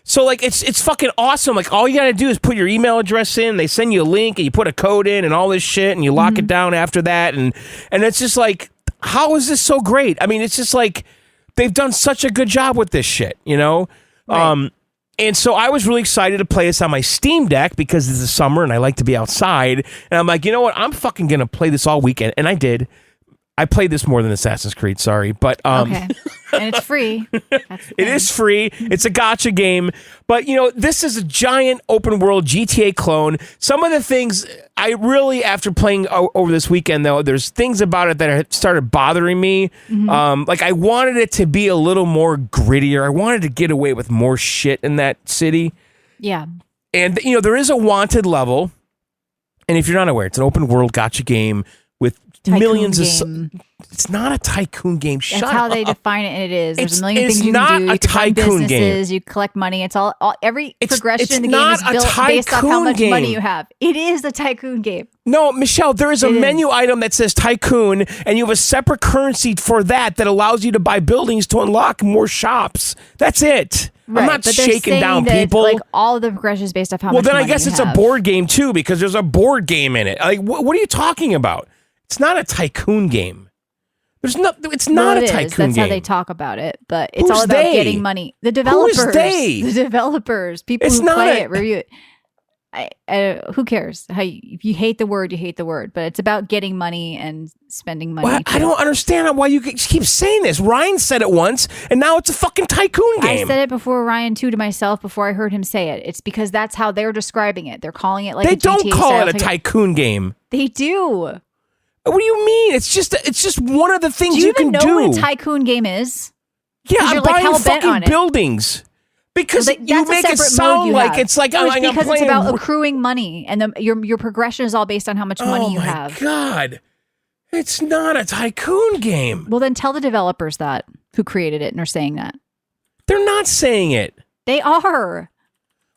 so like it's fucking awesome. Like all you gotta do is put your email address in, they send you a link and you put a code in and all this shit and you lock it down after that and it's just like, how is this so great? I mean, it's just like they've done such a good job with this shit, you know? Right. And so I was really excited to play this on my Steam Deck because it's the summer and I like to be outside, and I'm like, you know what, I'm fucking gonna play this all weekend, and I did. I played this more than Assassin's Creed, sorry, but okay, and it's free. It is free. It's a gacha game, but you know, this is a giant open world GTA clone. Some of the things I really, after playing over this weekend, though, there's things about it that have started bothering me. Like I wanted it to be a little more grittier. I wanted to get away with more shit in that city. Yeah, and you know, there is a wanted level, and if you're not aware, it's an open world gacha game with tycoon millions game. It's not a tycoon game. Shut That's how up. they define it, and it is. There's a million it's things you not can do. a You can run tycoon businesses, game. you collect money. It's all every progression in the game not is a built based off how tycoon much game. money you have. It is a tycoon game. No, Michelle, there is a menu item that says tycoon, and you have a separate currency for that allows you to buy buildings to unlock more shops. That's it. Right, I'm not but they're shaking saying down that, people. like all of the progression is based off how much well, then money I guess you it's have. a board game too, because there's a board game in it. Like, what are you talking about? It's not a tycoon game. It's not a tycoon That's game. how they talk about it, but it's Who's all about they? getting money. The developers. Who's they? The developers. People It's who not play a- it, review it. Who cares? If you hate the word, you hate the word. But it's about getting money and spending money. Well, I don't understand why you keep saying this. Ryan said it once, and now it's a fucking tycoon game. I said it before Ryan too to myself before I heard him say it. It's because that's how they're describing it. They're calling it like they a don't GTA call style it a tycoon game. They do. What do you mean? It's just one of the things Do you can even do. know what a tycoon game is? Yeah, I'm you're, like, buying hell-bent on fucking it. buildings. Because Well, you that's a make it separate sound mode you like have. it's like No, it's I'm because playing. it's about accruing money, and your progression is all based on how much money you have. Oh my god, it's not a tycoon game. Well, then tell the developers that who created it and are saying that. They're not saying it. They are.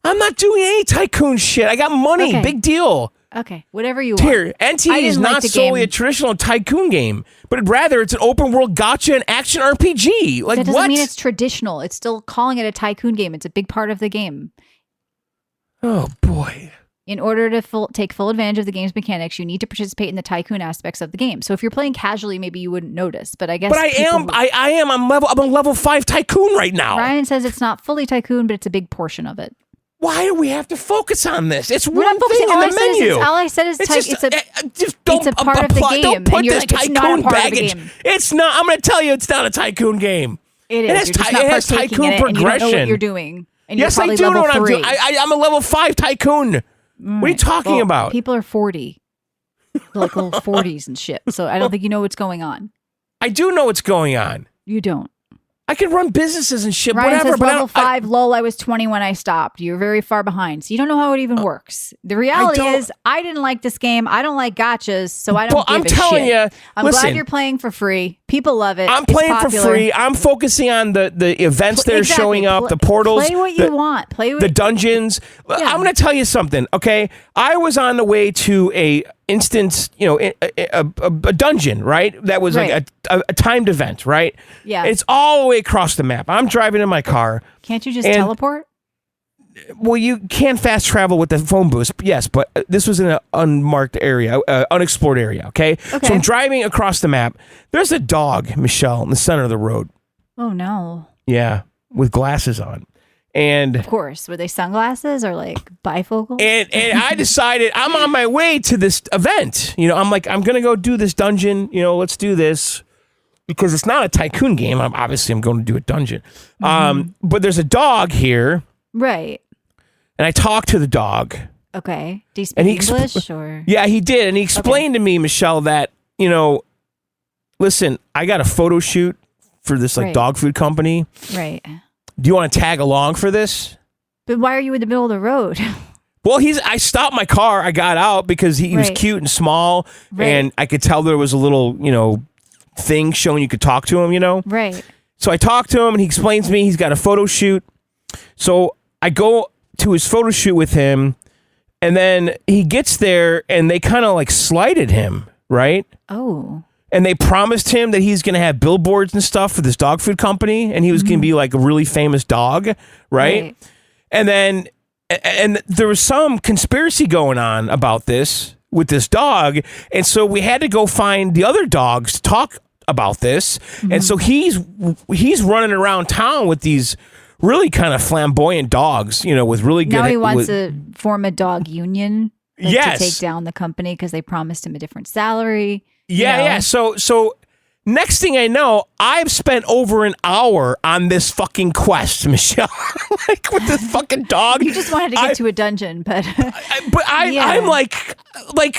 I'm not doing any tycoon shit. I got money. Okay. Big deal. Okay, whatever you want. Here, NT is like not the solely game. a traditional tycoon game, but rather it's an open world gotcha and action RPG. Like That doesn't what? mean it's traditional. It's still calling it a tycoon game. It's a big part of the game. Oh, boy. In order to take full advantage of the game's mechanics, you need to participate in the tycoon aspects of the game. So if you're playing casually, maybe you wouldn't notice. But I guess. But I am. I'm a level 5 tycoon right now. Ryan says it's not fully tycoon, but it's a big portion of it. Why do we have to focus on this? It's We're one thing on the menu. All I said is it's a part of the game. Don't put this tycoon baggage. It's not. I'm going to tell you, it's not a tycoon game. It is. It has tycoon progression. And you don't know what you're doing. And yes, I do know what I'm doing. I'm a level 5 tycoon. What are you talking about? People are 40. Like little 40s and shit. So I don't think you know what's going on. I do know what's going on. You don't. I can run businesses and shit, Ryan whatever. Says level 5, lol, I was 20 when I stopped. You're very far behind. So you don't know how it even works. The reality is, I didn't like this game. I don't like gachas, so I don't give a shit. I'm telling you, I'm glad you're playing for free. People love it. I'm playing for free. I'm focusing on the events that are showing up, the portals. Play what you want. Play the dungeons. Yeah. I'm going to tell you something, okay? I was on the way to a instance, a dungeon, right? That was like a timed event, right? Yeah. It's all the way across the map. I'm driving in my car. Can't you just teleport? Well, you can fast travel with the phone boost, yes, but this was in an unmarked area, unexplored area, okay? So I'm driving across the map. There's a dog, Michelle, in the center of the road. Oh, no. Yeah, with glasses on. And of course, were they sunglasses or like bifocals? And I decided I'm on my way to this event. I'm like, I'm going to go do this dungeon. Let's do this. Because it's not a tycoon game. I'm going to do a dungeon. But there's a dog here. Right. And I talked to the dog. Okay. Do you speak English or? Yeah, he did. And he explained to me, Michelle, that, listen, I got a photo shoot for this dog food company. Right. Do you want to tag along for this? But why are you in the middle of the road? Well, I stopped my car. I got out because he was cute and small. Right. And I could tell there was a little, thing showing you could talk to him, Right. So I talked to him and he explains to me he's got a photo shoot. So I go to his photo shoot with him and then he gets there and they kind of like slighted him, right? Oh. And they promised him that he's going to have billboards and stuff for this dog food company and he was going to be like a really famous dog, right? And then there was some conspiracy going on about this with this dog, and so we had to go find the other dogs to talk about this. And so he's running around town with these really kind of flamboyant dogs, with really good. Now he wants to form a dog union, yes, to take down the company because they promised him a different salary. Yeah. So next thing I know, I've spent over an hour on this fucking quest, Michelle. Like with this fucking dog. You just wanted to get to a dungeon, but I'm like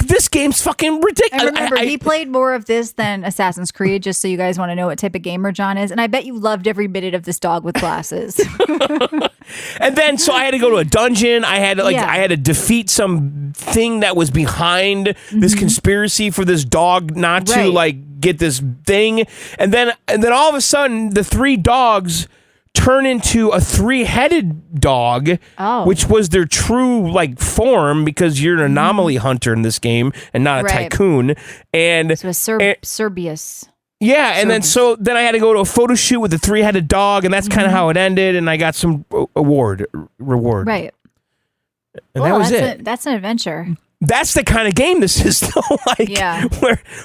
this game's fucking ridiculous. And remember, he played more of this than Assassin's Creed, just so you guys want to know what type of gamer John is. And I bet you loved every minute of this dog with glasses. And then so I had to go to a dungeon. I had to defeat some thing that was behind this conspiracy for this dog not to get this thing. And then all of a sudden the 3 dogs turn into a 3-headed dog, which was their true form because you're an anomaly hunter in this game and not a tycoon. And so Serbius. Yeah, and then I had to go to a photo shoot with a 3-headed dog, and that's kind of how it ended, and I got some reward. Right. And that was it. That's an adventure. That's the kind of game this is, though.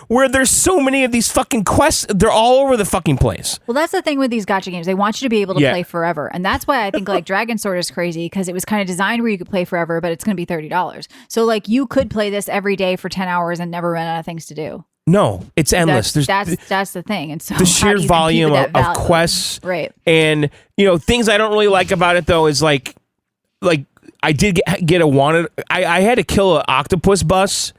Where there's so many of these fucking quests, they're all over the fucking place. Well, that's the thing with these gacha games. They want you to be able to play forever. And that's why I think Dragon Sword is crazy, because it was kind of designed where you could play forever, but it's going to be $30. So you could play this every day for 10 hours and never run out of things to do. No, it's endless. That's the thing. And so the sheer volume of quests. Right. And, things I don't really like about it, though, is like I did get a wanted. I had to kill an octopus bus.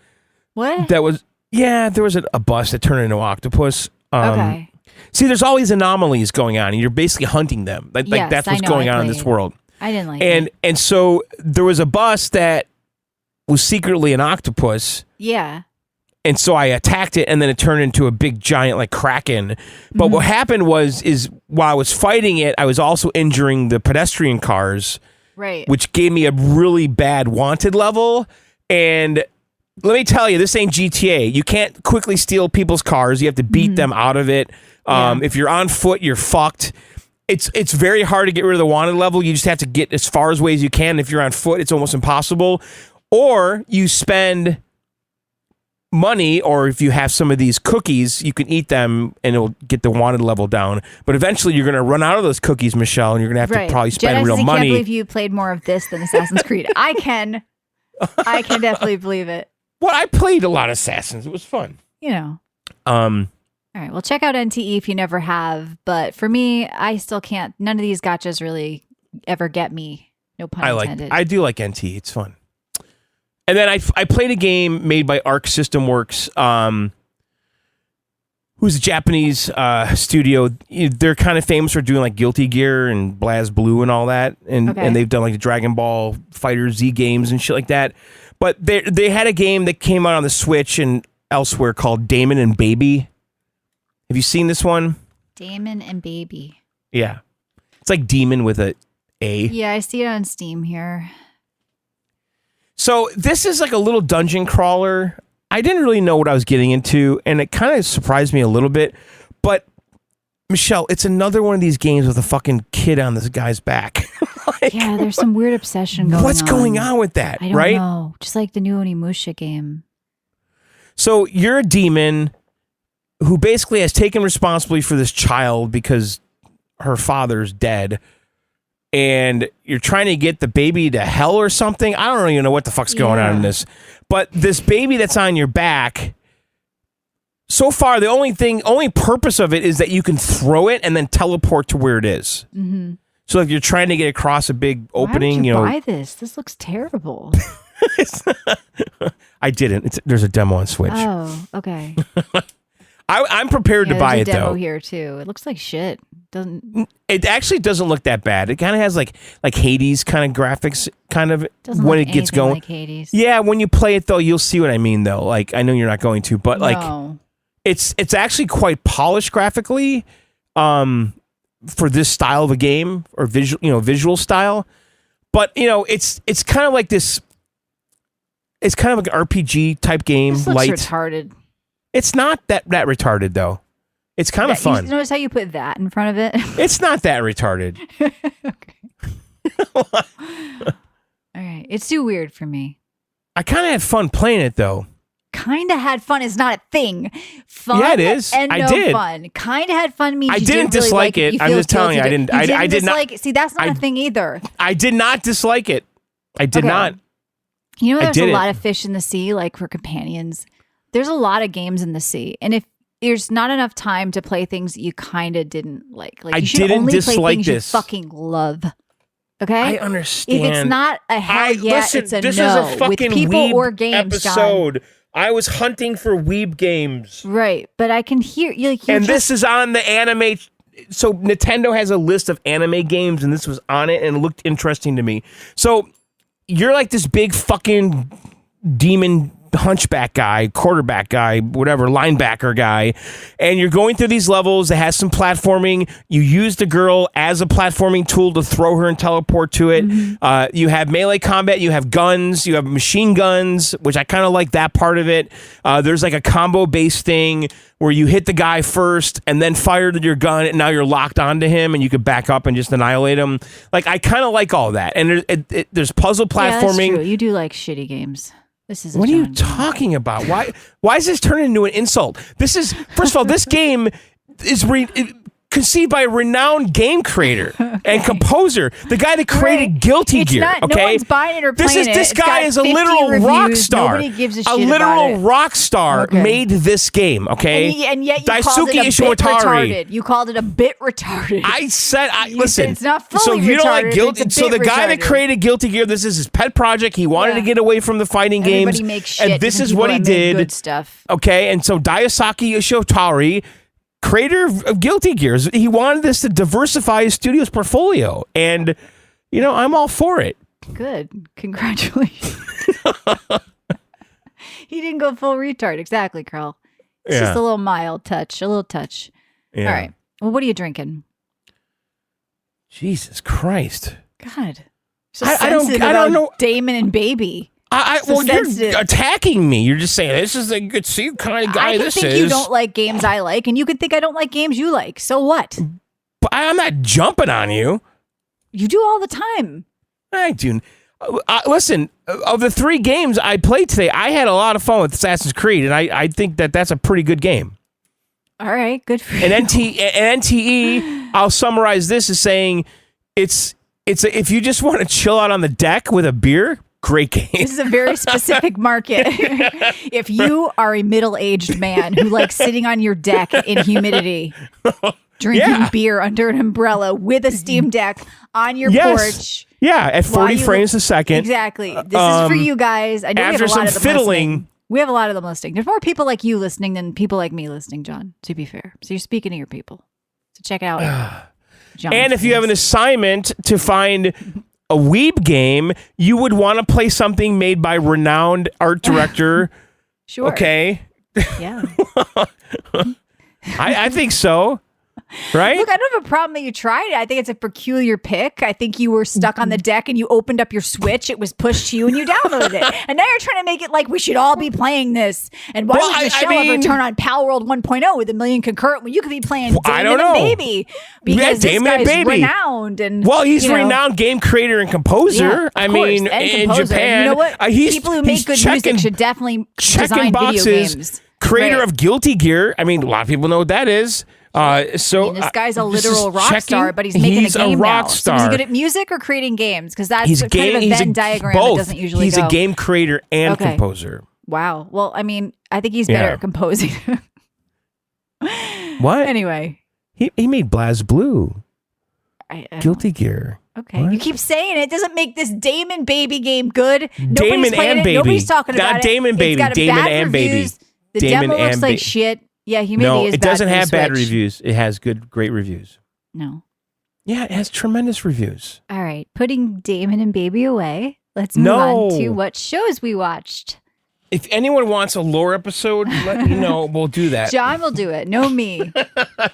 What? That was there was a bus that turned into an octopus. Okay. See, there's always anomalies going on, and you're basically hunting them. That's what's going on in this world. I didn't like it. And so there was a bus that was secretly an octopus. Yeah. And so I attacked it, and then it turned into a big giant kraken. But what happened is while I was fighting it, I was also injuring the pedestrian cars. Right. Which gave me a really bad wanted level. And let me tell you, this ain't GTA. You can't quickly steal people's cars. You have to beat them out of it. If you're on foot, you're fucked. it's very hard to get rid of the wanted level. You just have to get as far away as you can. If you're on foot, it's almost impossible. Or you spend money, or if you have some of these cookies, you can eat them and it'll get the wanted level down. But eventually you're going to run out of those cookies, Michelle, and you're going to have to probably spend real money. I can't believe you played more of this than Assassin's Creed. I can definitely believe it. Well, I played a lot of Assassins. It was fun. All right, well, check out NTE if you never have. But for me, I still can't. None of these gotchas really ever get me. No pun intended. I do like NTE. It's fun. And then I played a game made by Arc System Works, who's a Japanese studio. They're kind of famous for doing like Guilty Gear and BlazBlue and all that. And they've done like the Dragon Ball Fighter Z games and shit like that. But they had a game that came out on the Switch and elsewhere called Damon and Baby. Have you seen this one? Damon and Baby. Yeah. It's like demon with a A. Yeah, I see it on Steam here. So this is like a little dungeon crawler. I didn't really know what I was getting into, and it kind of surprised me a little bit. But, Michelle, it's another one of these games with a fucking kid on this guy's back. Yeah, there's some weird obsession going on. What's going on with that, I don't know. Just like the new Onimusha game. So you're a demon who basically has taken responsibility for this child because her father's dead, and you're trying to get the baby to hell or something. I don't even know what the fuck's going on in this. But this baby that's on your back, so far, the only purpose of it is that you can throw it and then teleport to where it is. Mm-hmm. So if you're trying to get across a big opening, Why would you buy this? This looks terrible. I didn't. There's a demo on Switch. Oh, okay. I'm prepared to buy it, though. There's a demo here, too. It looks like shit. It actually doesn't look that bad. It kind of has like Hades kind of graphics, kind of when it gets going. Like Hades. Yeah, when you play it though, you'll see what I mean though. Like I know you're not going to, but it's actually quite polished graphically, for this style of a game or visual style. But it's kind of like this. It's kind of like an RPG type game. This looks retarded. It's not that retarded though. It's kind of fun. You notice how you put that in front of it? It's not that retarded. Okay. All right. It's too weird for me. I kind of had fun playing it, though. Kind of had fun is not a thing. Fun yeah, it is. And I no did. Fun. Kind of had fun means I you didn't dislike really it. I'm just telling you, I didn't. I did dislike not. It. See, that's not a thing either. I did not dislike it. I did not. You know, there's a lot of fish in the sea, like for companions. There's a lot of games in the sea, and if there's not enough time to play things that you kind of didn't like you should didn't only dislike play things this. you fucking love. Okay, I understand. If it's not a hell listen, it's a this no. is a fucking with people Weeb or games, episode. John. I was hunting for Weeb games, right? But I can hear you. And this is on the anime. So Nintendo has a list of anime games, and this was on it, and it looked interesting to me. So you're like this big fucking demon hunchback guy, quarterback guy, whatever, linebacker guy, and you're going through these levels that has some platforming. You use the girl as a platforming tool to throw her and teleport to it. Mm-hmm. You have melee combat, you have guns, you have machine guns, which I kind of like that part of it. There's like a combo based thing where you hit the guy first and then fire your gun, and now you're locked onto him and you could back up and just annihilate him. Like, I kind of like all that. And there's puzzle platforming. Yeah, that's true. You do like shitty games. This is what are you talking about? Why is this turning into an insult? This is, first of all, this game is conceived by a renowned game creator and composer, the guy that created Guilty Gear. Okay, no one's buying it or playing it. This guy is a literal rock star. Nobody gives a shit about it. A literal rock star Okay. made this game. Okay, and yet you called it a bit retarded. You called it a bit retarded. I said, listen. It's not fully so you retarded. don't like Guilty. So the guy that created Guilty Gear, this is his pet project. He wanted to get away from the fighting games. Everybody makes shit, and this is what he did. Good stuff. Okay, and so Daisuke Yoshitari, creator of Guilty Gears, he wanted this to diversify his studio's portfolio, and I'm all for it. Good, congratulations. He didn't go full retard, exactly, Carl. It's just a little mild touch, a little touch. Yeah. All right. Well, what are you drinking? Jesus Christ, God, I don't know. Damon and Baby. Well, you're attacking me. You're just saying this is a good see kind of guy. I can think you don't like games I like, and you could think I don't like games you like. So what? But I'm not jumping on you. You do all the time. I do. Listen, of the 3 games I played today, I had a lot of fun with Assassin's Creed, and I think that's a pretty good game. All right, good for you. And NTE, I'll summarize this as saying it's if you just want to chill out on the deck with a beer, great game. This is a very specific market. If you are a middle-aged man who likes sitting on your deck in humidity, drinking beer under an umbrella with a Steam Deck on your porch. Yeah, at 40 frames a second. Exactly. This is for you guys. I know we have a lot of them listening. We have a lot of them listening. There's more people like you listening than people like me listening, John, to be fair. So you're speaking to your people. So check it out. John, and if you have an assignment to find a Weeb game, you would want to play something made by renowned art director. Sure. Okay. Yeah. I think so. Right? Look, I don't have a problem that you tried it. I think it's a peculiar pick. I think you were stuck on the deck and you opened up your Switch. It was pushed to you and you downloaded it. And now you're trying to make it like we should all be playing this. And why would Michelle ever turn on Palworld 1.0 with 1 million concurrent when you could be playing Damon and Baby? Because this guy's renowned. And, he's renowned game creator and composer. Yeah, in Japan. You know what? People who make good music should definitely design video games. Creator of Guilty Gear. I mean, a lot of people know what that is. This guy's a literal rock star, but he's making a game now. So is he good at music or creating games? Because that's kind of a Venn diagram that doesn't usually go. He's a game creator and composer. Wow. Well, I mean, I think he's better at composing. What? Anyway. He made BlazBlue. Guilty Gear. Okay. What? You keep saying it doesn't make this Damon Baby game good. Damon and Baby. Nobody's talking about it. Not Damon Baby. Damon and Baby. The demo looks like shit. Yeah, humidity is bad. No, it doesn't have bad reviews. It has great reviews. No. Yeah, it has tremendous reviews. All right, putting Damon and Baby away. Let's move on to what shows we watched. If anyone wants a lore episode, let me know. We'll do that. John will do it. No me.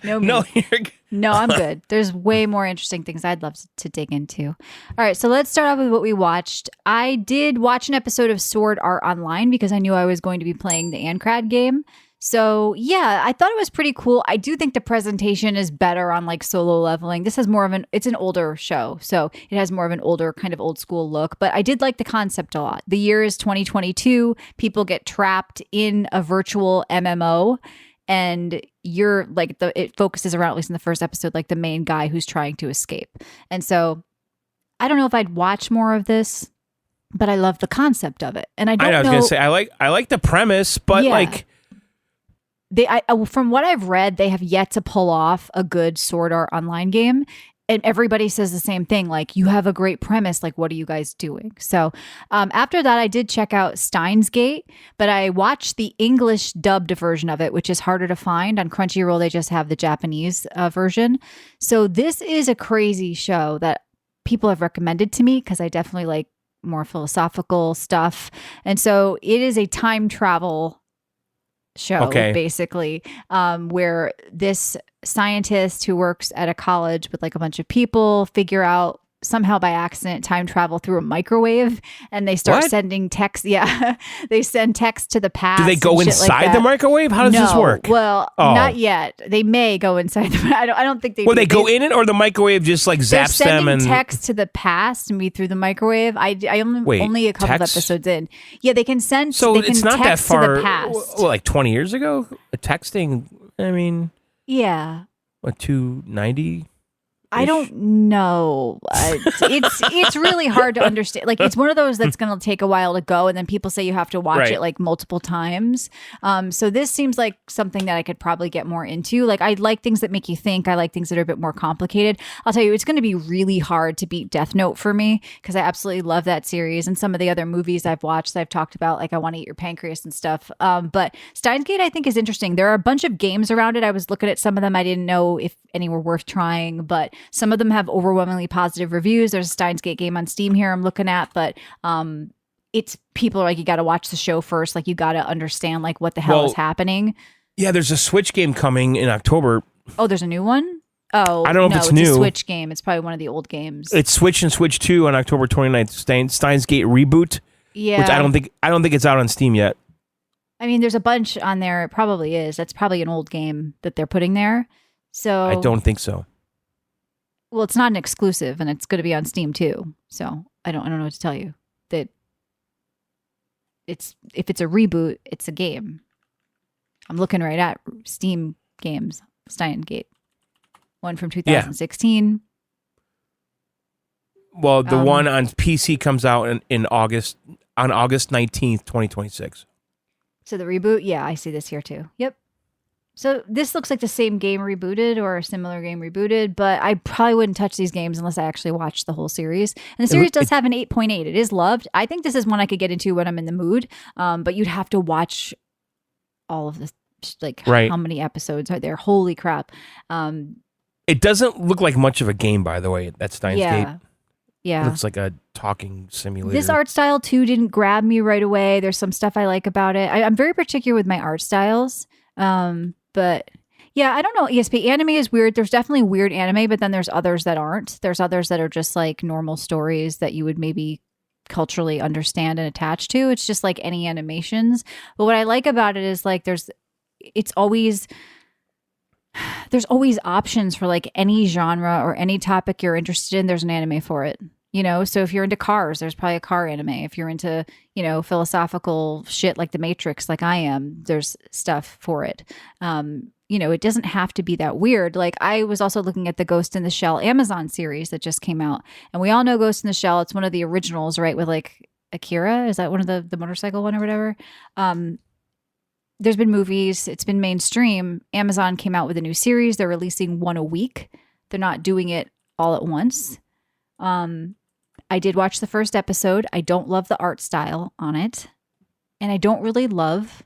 No me. No, you're good. No, I'm good. There's way more interesting things I'd love to dig into. All right, so let's start off with what we watched. I did watch an episode of Sword Art Online because I knew I was going to be playing the Ancrad game. So yeah, I thought it was pretty cool. I do think the presentation is better on like solo leveling. This has more of it's an older show. So it has more of an older kind of old school look, but I did like the concept a lot. The year is 2022. People get trapped in a virtual MMO and you're like it focuses around, at least in the first episode, like the main guy who's trying to escape. And so I don't know if I'd watch more of this, but I love the concept of it. And I was going to say, I like the premise, but like, from what I've read, they have yet to pull off a good Sword Art Online game. And everybody says the same thing, like, you have a great premise, like, what are you guys doing? So after that, I did check out Steins Gate, but I watched the English dubbed version of it, which is harder to find. On Crunchyroll, they just have the Japanese version. So this is a crazy show that people have recommended to me because I definitely like more philosophical stuff. And so it is a time travel show, basically, where this scientist who works at a college with like a bunch of people figure out somehow by accident time travel through a microwave, and they start sending text. Yeah, they send text to the past. Do they go inside the microwave? How does this work? Well, not yet. They may go inside. I don't think they. Well, they go in it, or the microwave just like zaps them and text to the past and be through the microwave. I only a couple of episodes in. Yeah, they can send. So it's not that far. To the past. Well, like 20 years ago, texting. I mean, yeah. What, 290? I don't know. It's really hard to understand. Like, it's one of those that's going to take a while to go, and then people say you have to watch it like multiple times. So this seems like something that I could probably get more into. Like, I like things that make you think. I like things that are a bit more complicated. I'll tell you, it's going to be really hard to beat Death Note for me because I absolutely love that series, and some of the other movies I've watched that I've talked about, like I Want to Eat Your Pancreas and stuff. But Steins Gate, I think, is interesting. There are a bunch of games around it. I was looking at some of them. I didn't know if any were worth trying, but some of them have overwhelmingly positive reviews. There's a Steins Gate game on Steam here I'm looking at, but it's people are like, you got to watch the show first. Like, you got to understand like what the hell is happening. Yeah, there's a Switch game coming in October. Oh, there's a new one? Oh, I don't know if it's new. It's a Switch game. It's probably one of the old games. It's Switch and Switch 2 on October 29th. Steins Gate Reboot. Yeah. Which I don't think it's out on Steam yet. I mean, there's a bunch on there. It probably is. That's probably an old game that they're putting there. So I don't think so. Well, it's not an exclusive, and it's going to be on Steam too. So I don't know what to tell you. That if it's a reboot, it's a game. I'm looking right at Steam games, Stein Gate, one from 2016. Well, the one on PC comes out in August, on August 19th, 2026. So the reboot, yeah, I see this here too. Yep. So this looks like the same game rebooted or a similar game rebooted, but I probably wouldn't touch these games unless I actually watched the whole series. And the series does have an 8.8. It is loved. I think this is one I could get into when I'm in the mood, but you'd have to watch all of this, like how many episodes are there? Holy crap. It doesn't look like much of a game, by the way, that Steins Gate. Yeah. It looks like a talking simulator. This art style, too, didn't grab me right away. There's some stuff I like about it. I'm very particular with my art styles. But yeah, I don't know. ESP anime is weird. There's definitely weird anime, but then there's others that aren't. There's others that are just like normal stories that you would maybe culturally understand and attach to. It's just like any animations. But what I like about it is like there's always options for like any genre or any topic you're interested in. There's an anime for it. You know, so if you're into cars, there's probably a car anime. If you're into, philosophical shit like The Matrix, like I am, there's stuff for it. It doesn't have to be that weird. Like I was also looking at the Ghost in the Shell Amazon series that just came out. And we all know Ghost in the Shell. It's one of the originals, right? With like Akira. Is that one of the motorcycle one or whatever? There's been movies. It's been mainstream. Amazon came out with a new series. They're releasing one a week. They're not doing it all at once. I did watch the first episode. I don't love the art style on it. And I don't really love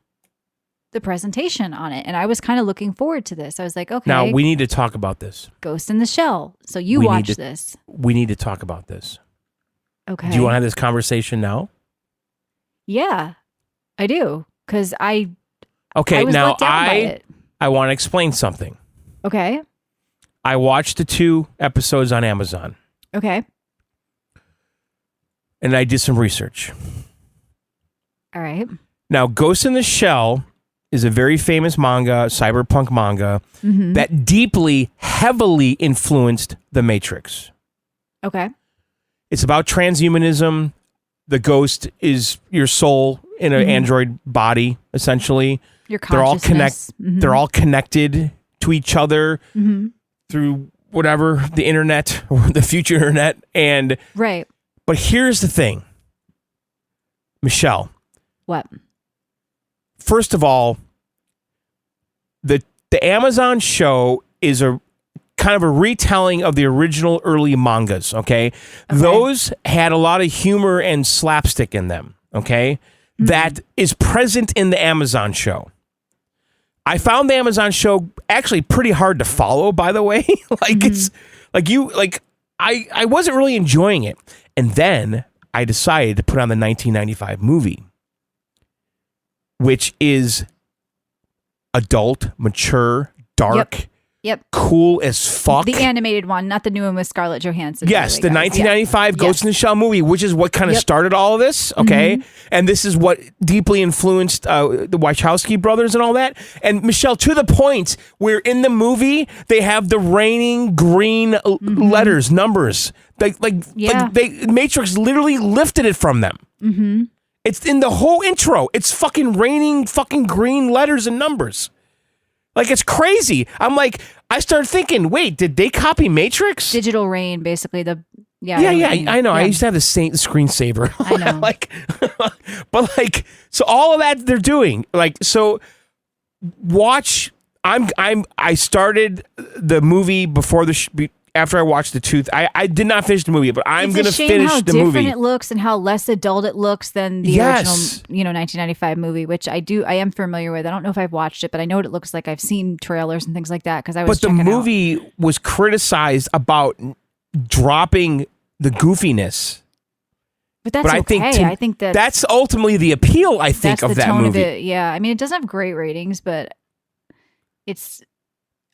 the presentation on it. And I was kind of looking forward to this. I was like, okay. Now, we need to talk about this. Ghost in the Shell. So you watch this. We need to talk about this. Okay. Do you want to have this conversation now? Yeah, I do. Because I was now let down by it. I want to explain something. Okay. I watched the 2 episodes on Amazon. Okay. And I did some research. All right. Now, Ghost in the Shell is a very famous manga, cyberpunk manga, that deeply, heavily influenced The Matrix. Okay. It's about transhumanism. The ghost is your soul in an android body, essentially. Your consciousness. They're all connected to each other through whatever, the internet or the future internet. And right. But here's the thing, Michelle. What? First of all, the Amazon show is a kind of a retelling of the original early mangas, okay? Those had a lot of humor and slapstick in them, okay? That is present in the Amazon show. I found the Amazon show actually pretty hard to follow, by the way. It's like I wasn't really enjoying it. And then I decided to put on the 1995 movie, which is adult, mature, dark, cool as fuck. The animated one, not the new one with Scarlett Johansson. Yes, the 1995 Ghost in the Shell movie, which is what kind of started all of this, okay? And this is what deeply influenced the Wachowski brothers and all that. And Michelle, to the point where in the movie, they have the raining green letters, numbers. Matrix literally lifted it from them. It's in the whole intro. It's fucking raining fucking green letters and numbers. Like, it's crazy. I'm like, I started thinking, wait, did they copy Matrix? Digital rain, basically. I know. Yeah. I used to have the screensaver. I know. But so all of that they're doing. So watch. I started the movie before after I watched the 2. I did not finish the movie, but I'm going to finish the movie. How different it looks and how less adult it looks than the original, 1995 movie, which I am familiar with. I don't know if I've watched it, but I know what it looks like. I've seen trailers and things like that because I was. But the movie was criticized about dropping the goofiness. But that's okay. I think that's ultimately the appeal. I think of that movie. Of it, yeah, I mean, it doesn't have great ratings, but it's.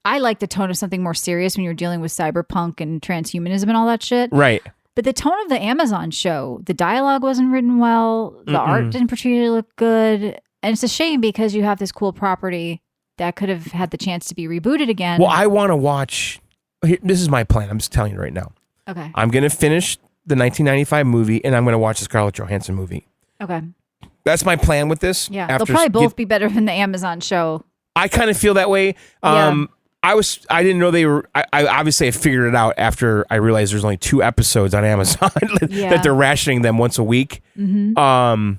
I like the tone of something more serious when you're dealing with cyberpunk and transhumanism and all that shit. Right. But the tone of the Amazon show, the dialogue wasn't written well. The art didn't particularly look good. And it's a shame because you have this cool property that could have had the chance to be rebooted again. Well, I want to watch this is my plan. I'm just telling you right now. Okay. I'm going to finish the 1995 movie, and I'm going to watch the Scarlett Johansson movie. Okay. That's my plan with this. Yeah, they'll probably both be better than the Amazon show. I kind of feel that way. I didn't know they were. I obviously I figured it out after I realized there's only 2 episodes on Amazon that they're rationing them once a week. Mm-hmm.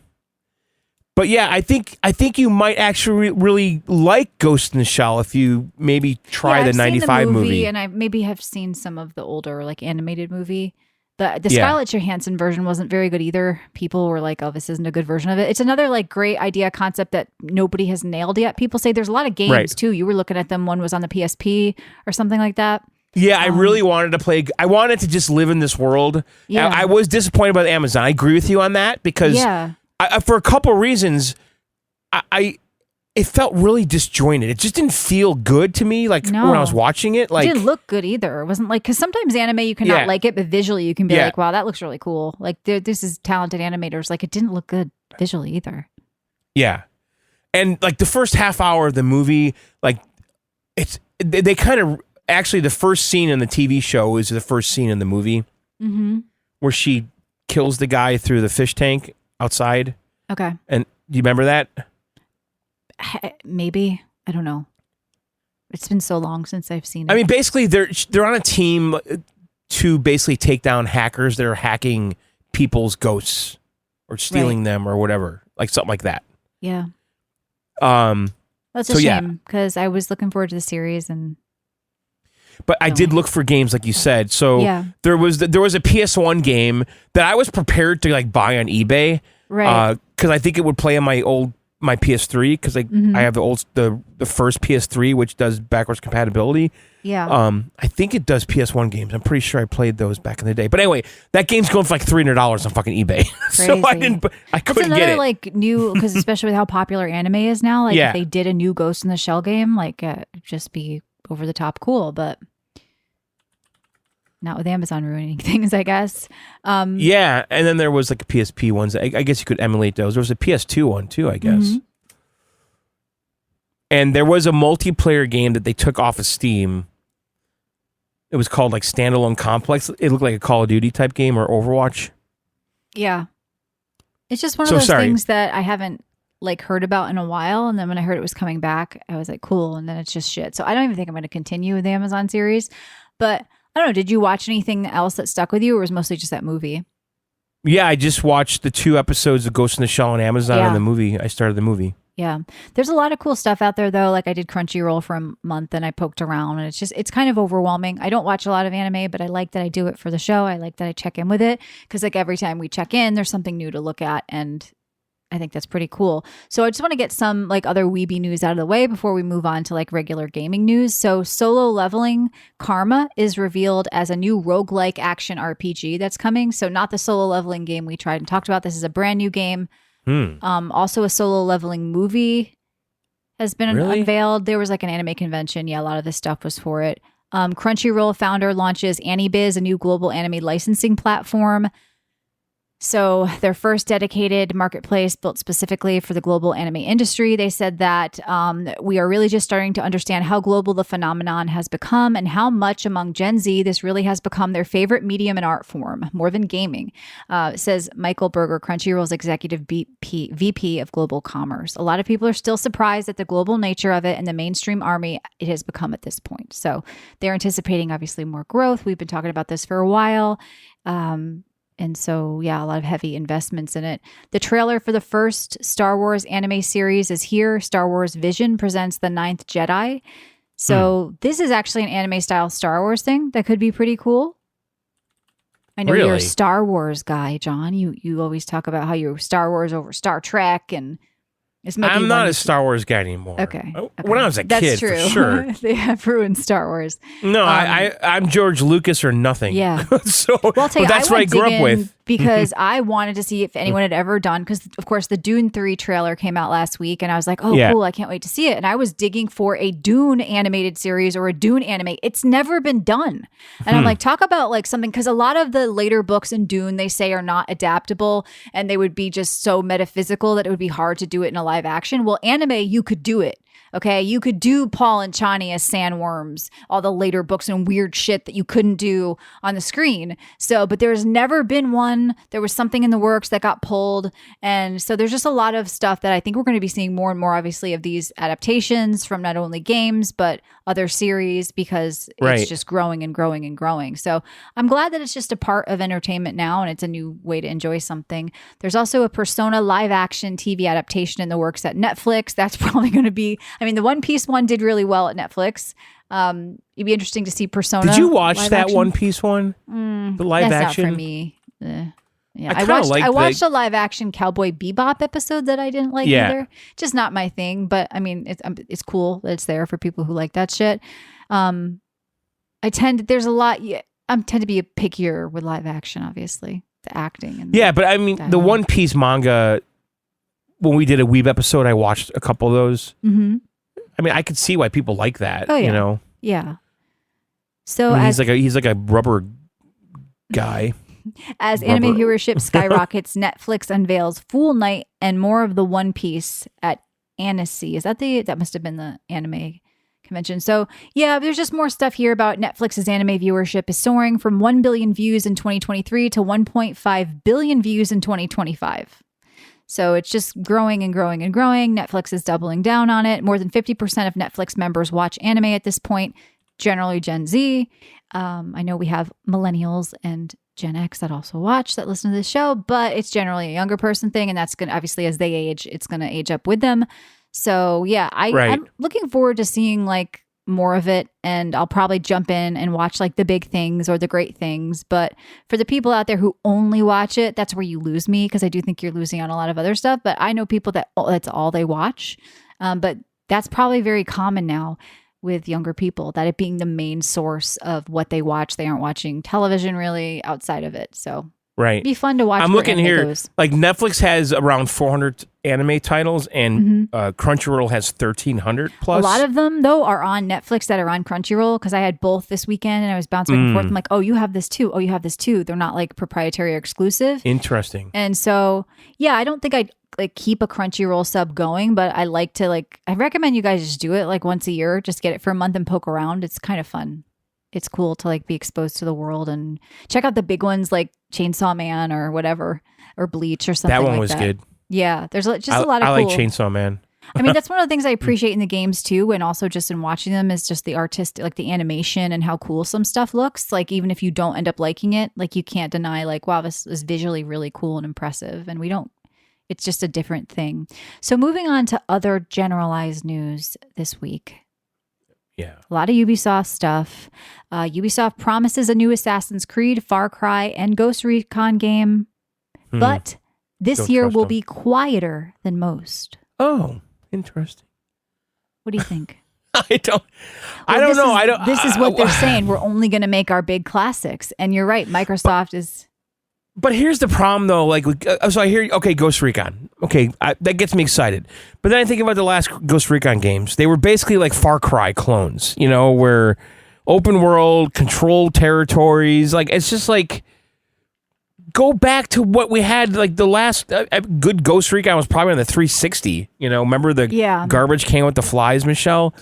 But yeah, I think you might actually really like Ghost in the Shell if you maybe try the 95 movie. And I maybe have seen some of the older like animated movie. The Scarlett Johansson version wasn't very good either. People were like, "Oh, this isn't a good version of it." It's another like great idea concept that nobody has nailed yet. People say there's a lot of games too. You were looking at them. One was on the PSP or something like that. Yeah, I really wanted to play. I wanted to just live in this world. Yeah. I was disappointed by Amazon. I agree with you on that because for a couple of reasons, it felt really disjointed. It just didn't feel good to me. Like when I was watching it, like it didn't look good either. It wasn't like, because sometimes anime you cannot like it, but visually you can be like, wow, that looks really cool. Like this is talented animators. Like it didn't look good visually either. Yeah, and like the first half hour of the movie, like they kind of actually the first scene in the TV show is the first scene in the movie where she kills the guy through the fish tank outside. Okay, and do you remember that? Maybe. I don't know. It's been so long since I've seen it. I mean, basically, they're on a team to basically take down hackers that are hacking people's ghosts or stealing them or whatever, like something like that. Yeah. That's a shame because I was looking forward to the series But I did look for games, like you said. So there was a PS1 game that I was prepared to like buy on eBay, right? Because I think it would play on my PS3 because I have the first PS3 which does backwards compatibility. Yeah. I think it does PS1 games. I'm pretty sure I played those back in the day. But anyway, that game's going for like $300 on fucking eBay. So I couldn't it's another, get it. Like new, because especially with how popular anime is now, like if they did a new Ghost in the Shell game, like it'd just be over the top cool, but not with Amazon ruining things, I guess. Yeah, and then there was like a PSP ones. I guess you could emulate those. There was a PS2 one too, I guess. And there was a multiplayer game that they took off of Steam. It was called like Standalone Complex. It looked like a Call of Duty type game or Overwatch. Yeah. It's just one of those things that I haven't like heard about in a while. And then when I heard it was coming back, I was like, cool. And then it's just shit. So I don't even think I'm going to continue with the Amazon series. But I don't know. Did you watch anything else that stuck with you, or was it mostly just that movie? Yeah, I just watched the 2 episodes of Ghost in the Shell on Amazon and the movie. I started the movie. Yeah. There's a lot of cool stuff out there, though. Like I did Crunchyroll for a month and I poked around, and it's kind of overwhelming. I don't watch a lot of anime, but I like that I do it for the show. I like that I check in with it because like every time we check in, there's something new to look at, and I think that's pretty cool. So I just want to get some like other weeby news out of the way before we move on to like regular gaming news. So Solo Leveling Karma is revealed as a new roguelike action RPG that's coming. So not the Solo Leveling game we tried and talked about. This is a brand new game. Also a Solo Leveling movie has been unveiled. There was like an anime convention. Yeah, a lot of this stuff was for it. Crunchyroll founder launches AniBiz, a new global anime licensing platform. So their first dedicated marketplace built specifically for the global anime industry. They said that we are really just starting to understand how global the phenomenon has become and how much among Gen Z this really has become their favorite medium and art form, more than gaming, says Michael Berger, Crunchyroll's executive VP of global commerce. A lot of people are still surprised at the global nature of it and the mainstream army it has become at this point. So they're anticipating obviously more growth. We've been talking about this for a while. And so, yeah, a lot of heavy investments in it. The trailer for the first Star Wars anime series is here. Star Wars Vision presents The Ninth Jedi. So this is actually an anime style Star Wars thing that could be pretty cool. I know you're a Star Wars guy, John. You always talk about how you're Star Wars over Star Trek, and I'm not a Star Wars guy anymore. Okay. When I was a kid, true. For sure. They have ruined Star Wars. No, I'm George Lucas or nothing. Yeah. So well, I'll tell you, that's what I grew up with. Because I wanted to see if anyone had ever done, because of course the Dune 3 trailer came out last week and I was like, oh, cool, I can't wait to see it. And I was digging for a Dune animated series or a Dune anime. It's never been done. And I'm like, talk about like something, because a lot of the later books in Dune, they say are not adaptable and they would be just so metaphysical that it would be hard to do it in a live action. Well, anime, you could do it. Okay, you could do Paul and Chani as sandworms, all the later books and weird shit that you couldn't do on the screen. So, but there's never been one. There was something in the works that got pulled. And so there's just a lot of stuff that I think we're going to be seeing more and more, obviously, of these adaptations from not only games, but other series, because it's just growing and growing and growing. So I'm glad that it's just a part of entertainment now and it's a new way to enjoy something. There's also a Persona live action TV adaptation in the works at Netflix. That's probably going to be, I mean, the One Piece one did really well at Netflix. It'd be interesting to see Persona. Did you watch that action. One Piece one? The live that's action? Not for me. Yeah, I watched a live action Cowboy Bebop episode that I didn't like either. Just not my thing, but I mean, it's cool that it's there for people who like that shit. I tend to be a pickier with live action, obviously, the acting. And but I mean, the One Piece manga, when we did a Weeb episode, I watched a couple of those. Mm-hmm. I mean, I could see why people like that, you know? Yeah. So I mean, he's like a rubber guy. As anime viewership skyrockets, Netflix unveils Fool Night and more of the One Piece at Annecy. That must have been the anime convention. So yeah, there's just more stuff here about Netflix's anime viewership is soaring from 1 billion views in 2023 to 1.5 billion views in 2025. So it's just growing and growing and growing. Netflix is doubling down on it. More than 50% of Netflix members watch anime at this point, generally Gen Z. I know we have millennials and Gen X that listen to this show, but it's generally a younger person thing. And that's going to, obviously, as they age, it's going to age up with them. So yeah, I'm looking forward to seeing like more of it, and I'll probably jump in and watch like the big things or the great things. But for the people out there who only watch it, that's where you lose me, because I do think you're losing on a lot of other stuff. But I know people that's all they watch. But that's probably very common now with younger people, that it being the main source of what they watch. They aren't watching television really outside of it. So it'd be fun to watch. I'm looking here. Like Netflix has around 400 anime titles, and Crunchyroll has 1,300 plus. A lot of them though are on Netflix that are on Crunchyroll, because I had both this weekend and I was bouncing back and forth. I'm like, oh, you have this too. Oh, you have this too. They're not like proprietary or exclusive. Interesting. And so yeah, I don't think I'd like keep a Crunchyroll sub going, but I like to I recommend you guys just do it like once a year. Just get it for a month and poke around. It's kind of fun. It's cool to like be exposed to the world and check out the big ones like Chainsaw Man or whatever, or Bleach or something like that. That one was good. Yeah, there's just a lot of I cool. like Chainsaw Man. I mean, that's one of the things I appreciate in the games too, and also just in watching them, is just the artistic, like the animation and how cool some stuff looks. Like even if you don't end up liking it, like you can't deny like, wow, this is visually really cool and impressive. And it's just a different thing. So moving on to other generalized news this week. Yeah. A lot of Ubisoft stuff. Ubisoft promises a new Assassin's Creed, Far Cry, and Ghost Recon game, but this year will be quieter than most. Oh, interesting. What do you think? I don't know. This is what they're saying. We're only going to make our big classics. And you're right. Microsoft is... But here's the problem, though. Like, so I hear, okay, Ghost Recon. Okay, that gets me excited. But then I think about the last Ghost Recon games. They were basically like Far Cry clones, you know, where open world, controlled territories. Like, it's just like, go back to what we had. Like, the last good Ghost Recon was probably on the 360. You know, remember the garbage can with the flies, Michelle?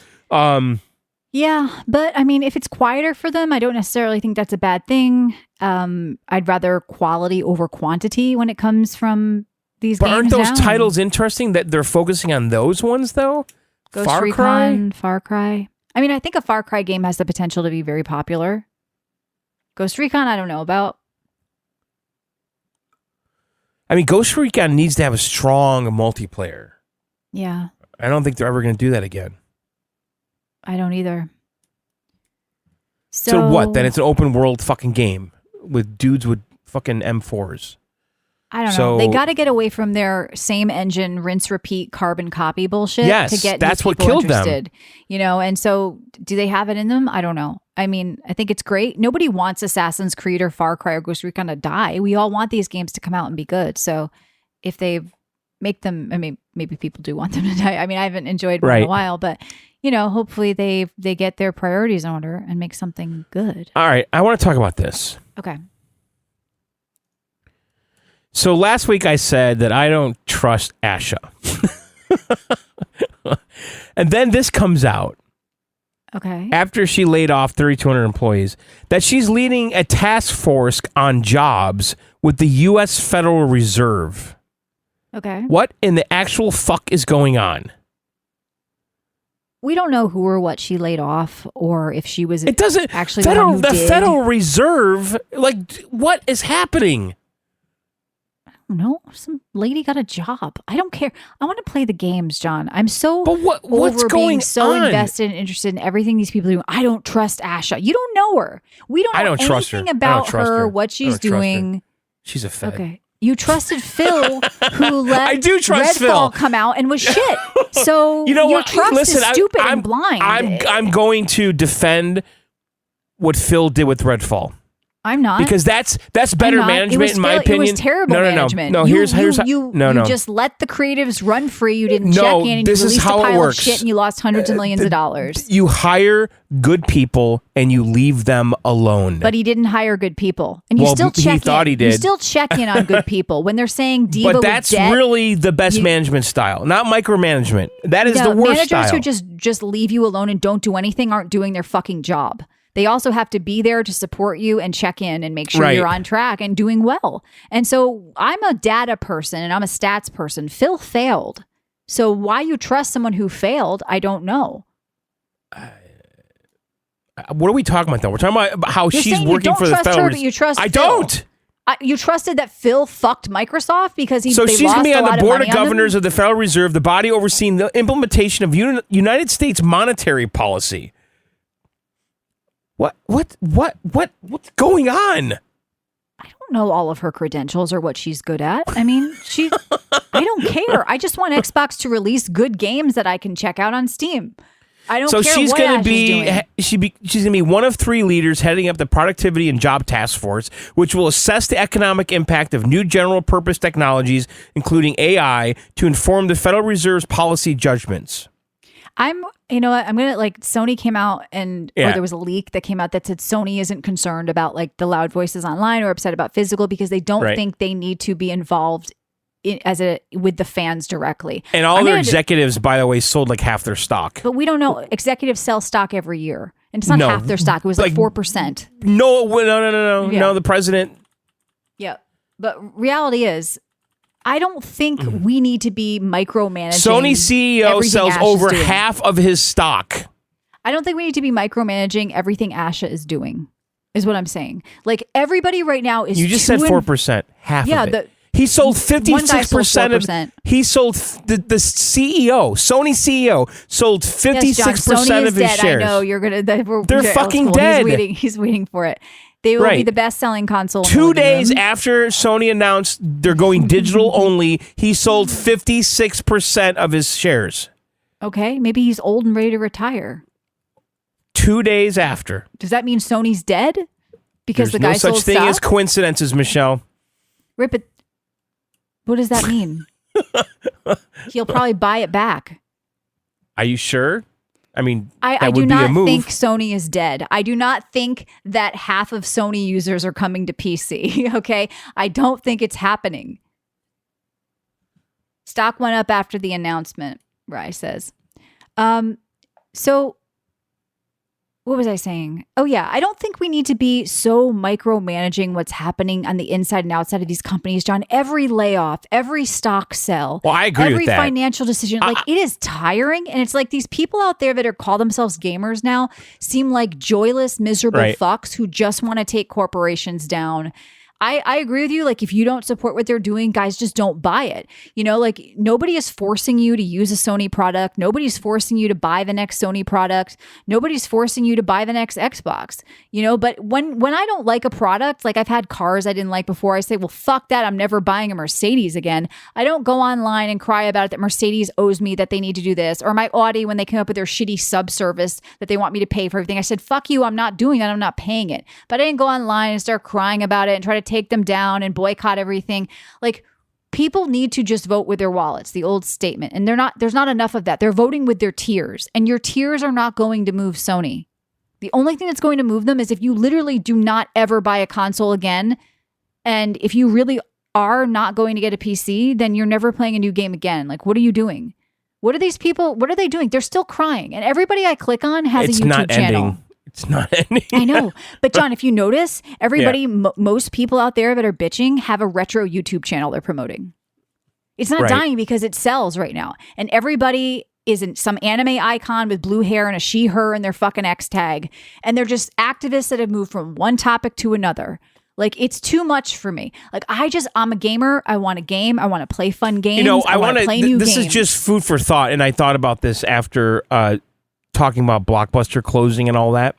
Yeah, but I mean, if it's quieter for them, I don't necessarily think that's a bad thing. I'd rather quality over quantity when it comes from these games. But aren't those titles interesting that they're focusing on those ones, though? Ghost Recon, Far Cry. I mean, I think a Far Cry game has the potential to be very popular. Ghost Recon, I don't know about. I mean, Ghost Recon needs to have a strong multiplayer. Yeah. I don't think they're ever going to do that again. I don't either. So what? Then it's an open world fucking game with dudes with fucking M4s. I don't know. They got to get away from their same engine, rinse, repeat, carbon copy bullshit to get that's what killed interested. Them. You know, and so do they have it in them? I don't know. I mean, I think it's great. Nobody wants Assassin's Creed or Far Cry or Ghost Recon to die. We all want these games to come out and be good. So if they make them, I mean, maybe people do want them to die. I mean, I haven't enjoyed one in a while, but you know, hopefully they get their priorities in order and make something good. All right. I want to talk about this. Okay. So last week I said that I don't trust Asha. And then this comes out. Okay. After she laid off 3,200 employees, that she's leading a task force on jobs with the U.S. Federal Reserve. Okay. What in the actual fuck is going on? We don't know who or what she laid off, or if she was. It doesn't actually the Federal Reserve. Like, what is happening? No, some lady got a job. I don't care. I want to play the games, John. I'm so what's over going being so on? invested and interested in everything these people do. I don't trust Asha. You don't know her. We don't know anything about her, what she's doing. She's a fed. Okay. You trusted Phil, who let I do trust Redfall Phil. come out and was shit. So you know your what? trust Listen, is stupid and blind. I'm going to defend what Phil did with Redfall. I'm not, because that's better management in my opinion. It was terrible management. No. You no. just let the creatives run free. You didn't check in, and you released a pile of shit, and you lost hundreds of millions of dollars. You hire good people and you leave them alone. But he didn't hire good people, and you still check in. He thought he did. You still check in on good people when they're saying Diva. But that's was dead, really the best management style, not micromanagement. That is the worst managers style. who just leave you alone and don't do anything aren't doing their fucking job. They also have to be there to support you and check in and make sure you're on track and doing well. And so I'm a data person and I'm a stats person. Phil failed. So why you trust someone who failed, I don't know. What are we talking about, though? We're talking about how You're she's saying working you don't for the trust Federal her, but you trust I Phil. don't. You trusted that Phil fucked Microsoft because So she's going to be on the board of governors of of the Federal Reserve, the body overseeing the implementation of United States monetary policy. What's going on? I don't know all of her credentials or what she's good at. I mean, I don't care. I just want Xbox to release good games that I can check out on Steam. I don't care she's what going Ash to is doing. she's going to be one of 3 leaders heading up the Productivity and Job Task Force, which will assess the economic impact of new general purpose technologies, including AI, to inform the Federal Reserve's policy judgments. You know what? I'm going to Sony came out or there was a leak that came out that said Sony isn't concerned about the loud voices online or upset about physical because they don't think they need to be involved with the fans directly. And all their executives, by the way, sold half their stock. But we don't know. Executives sell stock every year. And it's not half their stock. It was 4%. No. Yeah. No, the president. Yeah. But reality is, I don't think we need to be micromanaging. Sony CEO sells over half of his stock. I don't think we need to be micromanaging everything Asha is doing, is what I'm saying. Everybody right now is. You just said 4%, half of it. He sold 56% of. He sold the CEO, Sony CEO, sold 56% of his dead. shares. I know you're gonna. They're fucking dead. He's waiting for it. They will be the best-selling console. 2 days after Sony announced they're going digital only, he sold 56% of his shares. Okay, maybe he's old and ready to retire. 2 days after. Does that mean Sony's dead? Because There's the guy no such sold thing stock? as coincidences, Michelle. Right, but what does that mean? He'll probably buy it back. Are you sure? I mean, I do not think Sony is dead. I do not think that half of Sony users are coming to PC. Okay. I don't think it's happening. Stock went up after the announcement, Rye says. So what was I saying? Oh yeah. I don't think we need to be so micromanaging what's happening on the inside and outside of these companies, John. Every layoff, every stock sell. Well, I agree with that. Every financial decision. It is tiring. And it's these people out there that call themselves gamers now seem like joyless, miserable fucks who just want to take corporations down. I agree with you. If you don't support what they're doing, guys, just don't buy it. Nobody is forcing you to use a Sony product. Nobody's forcing you to buy the next Sony product. Nobody's forcing you to buy the next Xbox. But when I don't like a product, I've had cars I didn't like before, I say, well, fuck that. I'm never buying a Mercedes again. I don't go online and cry about it that Mercedes owes me that they need to do this. Or my Audi, when they came up with their shitty sub-service that they want me to pay for everything. I said, fuck you. I'm not doing that. I'm not paying it. But I didn't go online and start crying about it and try to take them down and boycott everything. People need to just vote with their wallets, the old statement. And there's not enough of that. They're voting with their tears, and your tears are not going to move Sony. The only thing that's going to move them is if you literally do not ever buy a console again. And if you really are not going to get a PC, then you're never playing a new game again. What are you doing? What are these people? What are they doing? They're still crying. And everybody I click on has a YouTube channel. It's not ending. I know. But John, if you notice, everybody, most people out there that are bitching have a retro YouTube channel they're promoting. It's not dying because it sells right now. And everybody is in some anime icon with blue hair and a she, her, and their fucking X tag. And they're just activists that have moved from one topic to another. Like, it's too much for me. Like, I'm a gamer. I want a game. I want to play fun games. I want to play new games. This is just food for thought. And I thought about this after talking about Blockbuster closing and all that.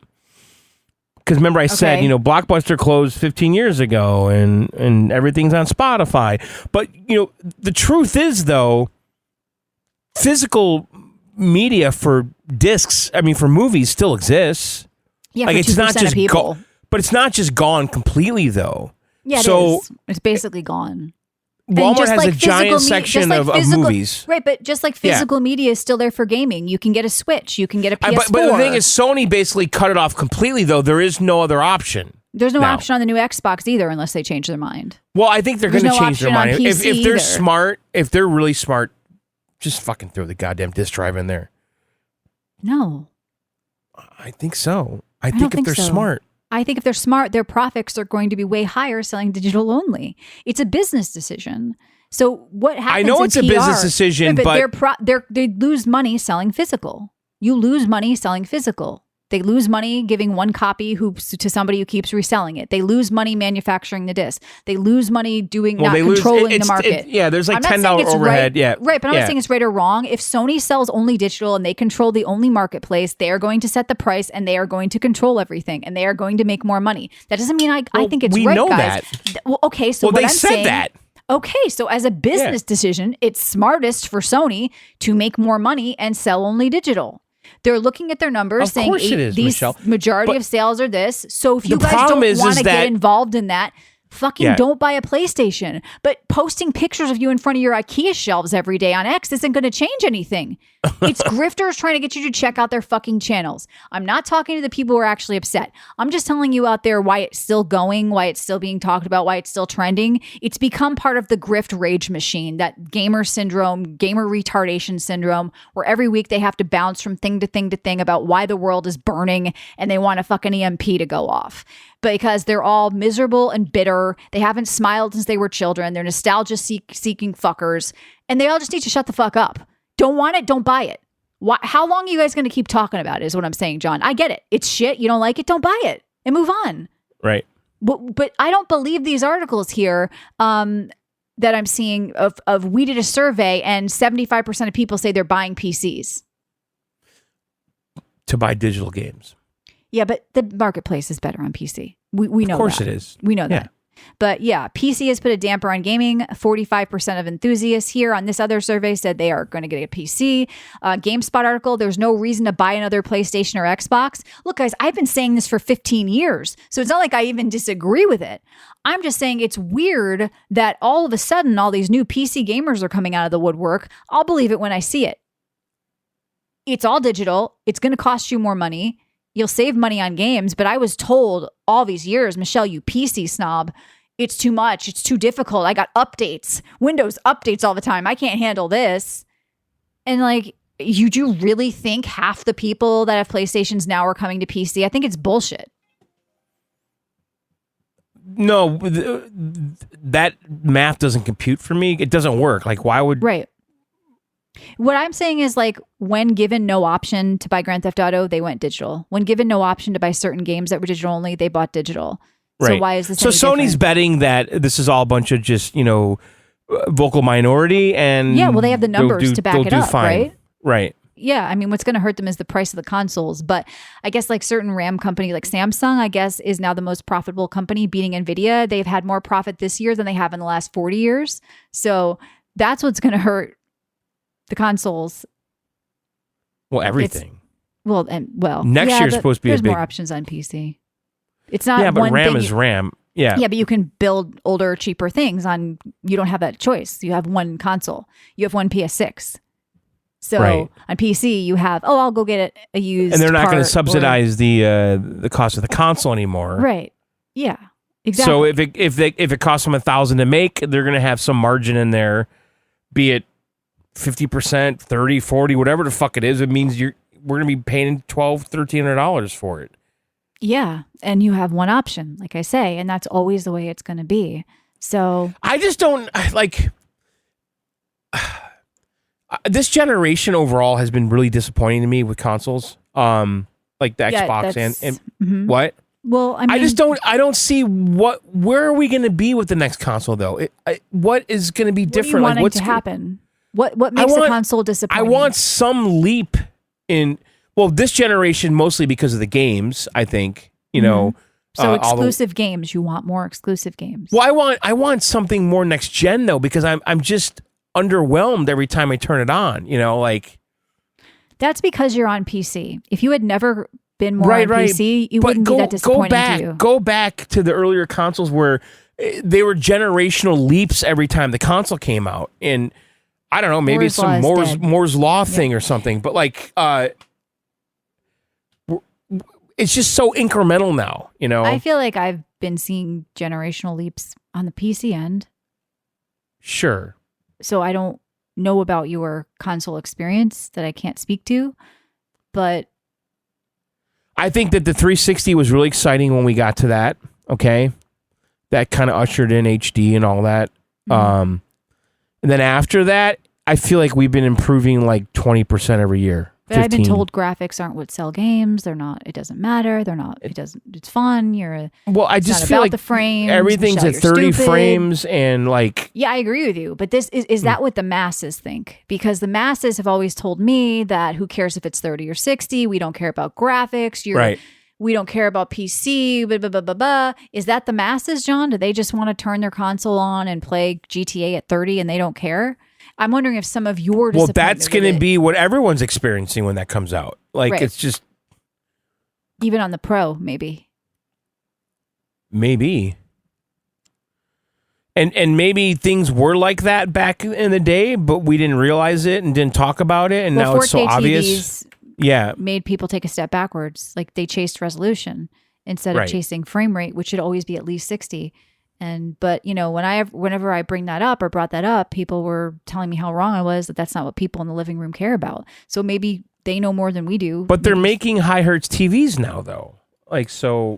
Because remember I said, Blockbuster closed 15 years ago and everything's on Spotify. But, the truth is, though, physical media for discs, for movies still exists. Yeah, like, for 2% it's not just of people. But it's not just gone completely, though. Yeah, so, it's basically gone. Walmart has a giant section of movies. Right, but just like physical media is still there for gaming. You can get a Switch. You can get a PS4. But the thing is, Sony basically cut it off completely, though. There is no other option. There's no option on the new Xbox either unless they change their mind. Well, I think they're going to change their mind. If they're either. Smart, if they're really smart, just fucking throw the goddamn disc drive in there. No. I think so. I think if they're smart. I think if they're smart, their profits are going to be way higher selling digital only. It's a business decision. So what happens? I know it's a business decision, but they lose money selling physical. You lose money selling physical. They lose money giving one copy to somebody who keeps reselling it. They lose money manufacturing the disc. They lose money controlling the market. There's like $10 overhead. Right, but I'm not saying it's right or wrong. If Sony sells only digital and they control the only marketplace, they are going to set the price and they are going to control everything and they are going to make more money. That doesn't mean I think it's right, guys. We know that. Well, okay, so what I'm saying... Well, they said that. Okay, so as a business decision, it's smartest for Sony to make more money and sell only digital. They're looking at their numbers saying majority of sales are this. So if you guys don't want to get involved in that, don't buy a PlayStation. But posting pictures of you in front of your IKEA shelves every day on X isn't going to change anything. It's grifters trying to get you to check out their fucking channels. I'm not talking to the people who are actually upset. I'm just telling you out there why it's still going, why it's still being talked about, why it's still trending. It's become part of the grift rage machine, that gamer syndrome, gamer retardation syndrome, where every week they have to bounce from thing to thing to thing about why the world is burning and they want a fucking EMP to go off. Because they're all miserable and bitter. They haven't smiled since they were children. They're nostalgia seeking fuckers. And they all just need to shut the fuck up. Don't want it, don't buy it. How long are you guys going to keep talking about it is what I'm saying, John. I get it. It's shit. You don't like it, don't buy it. And move on. Right. But I don't believe these articles here that I'm seeing of we did a survey and 75% of people say they're buying PCs. To buy digital games. Yeah, but the marketplace is better on PC. We know that. Of course it is. We know that. But yeah, PC has put a damper on gaming. 45% of enthusiasts here on this other survey said they are going to get a PC. GameSpot article, there's no reason to buy another PlayStation or Xbox. Look, guys, I've been saying this for 15 years, so it's not like I even disagree with it. I'm just saying it's weird that all of a sudden all these new PC gamers are coming out of the woodwork. I'll believe it when I see it. It's all digital. It's going to cost you more money. You'll save money on games, but I was told all these years, Michelle, you PC snob, it's too much. It's too difficult. I got updates, Windows updates all the time. I can't handle this. And like, you do really think half the people that have PlayStations now are coming to PC? I think it's bullshit. No, that math doesn't compute for me. It doesn't work. Like, why would... Right. What I'm saying is, like, when given no option to buy Grand Theft Auto, they went digital. When given no option to buy certain games that were digital only, they bought digital. Right. So why is this? So Sony's different? betting that this is all a bunch of just, vocal minority, and yeah, well, they have the numbers to back it up, right? Right. Yeah, I mean, what's going to hurt them is the price of the consoles. But I guess like certain RAM company, like Samsung, I guess is now the most profitable company, beating Nvidia. They've had more profit this year than they have in the last 40 years. So that's what's going to hurt the consoles. Well, everything. Next year's supposed to be there's more options on PC. It's not. Yeah, but one RAM thing is RAM. Yeah. Yeah, but you can build older, cheaper things on. You don't have that choice. You have one console. You have one PS6. So on PC, you have I'll go get a used. And they're not going to subsidize the cost of the console anymore. Right. Yeah. Exactly. So if it costs them $1,000 to make, they're going to have some margin in there, be it 50%, 30, 40, whatever the fuck it is, it means we're going to be paying $1,200, $1,300 for it. Yeah. And you have one option, like I say, and that's always the way it's going to be. So I just don't like this generation overall has been really disappointing to me with consoles. Like the Xbox and what? Well, I mean, I don't see where are we going to be with the next console though? What is going to be different? What are you wanting to happen? What makes a console disappointing? I want some leap in, well, this generation mostly because of the games, I think, you know. So exclusive games, you want more exclusive games. Well, I want something more next gen though, because I'm just underwhelmed every time I turn it on, you know, like. That's because you're on PC. If you had never been more on PC, you wouldn't be that disappointed to you. Go back to the earlier consoles where they were generational leaps every time the console came out. And I don't know, maybe it's some Moore's Law thing or something, but like, it's just so incremental now, you know? I feel like I've been seeing generational leaps on the PC end. Sure. So I don't know about your console experience that I can't speak to, but I think that the 360 was really exciting when we got to that, okay? That kind of ushered in HD and all that. And then after that, I feel like we've been improving like 20% every year. But 15. I've been told graphics aren't what sell games. They're not. It doesn't matter. They're not. It doesn't. It's fun. I just feel like the frames. Everything's Michelle, at 30 stupid. Frames and like. Yeah, I agree with you. But this is that what the masses think? Because the masses have always told me that who cares if it's 30 or 60? We don't care about graphics. Right. We don't care about PC. Blah, blah, blah, blah, blah. Is that the masses, John? Do they just want to turn their console on and play GTA at 30 and they don't care? I'm wondering if some of your disappointment. Well, that's going to be what everyone's experiencing when that comes out. Like, it's just. Even on the Pro, maybe. Maybe. And maybe things were like that back in the day, but we didn't realize it and didn't talk about it. And now it's so obvious. TVs made people take a step backwards. Like they chased resolution instead of chasing frame rate, which should always be at least 60. But you know, whenever I bring that up or brought that up, people were telling me how wrong I was, that that's not what people in the living room care about. So maybe they know more than we do. But they're making high hertz TVs now though. Like, so.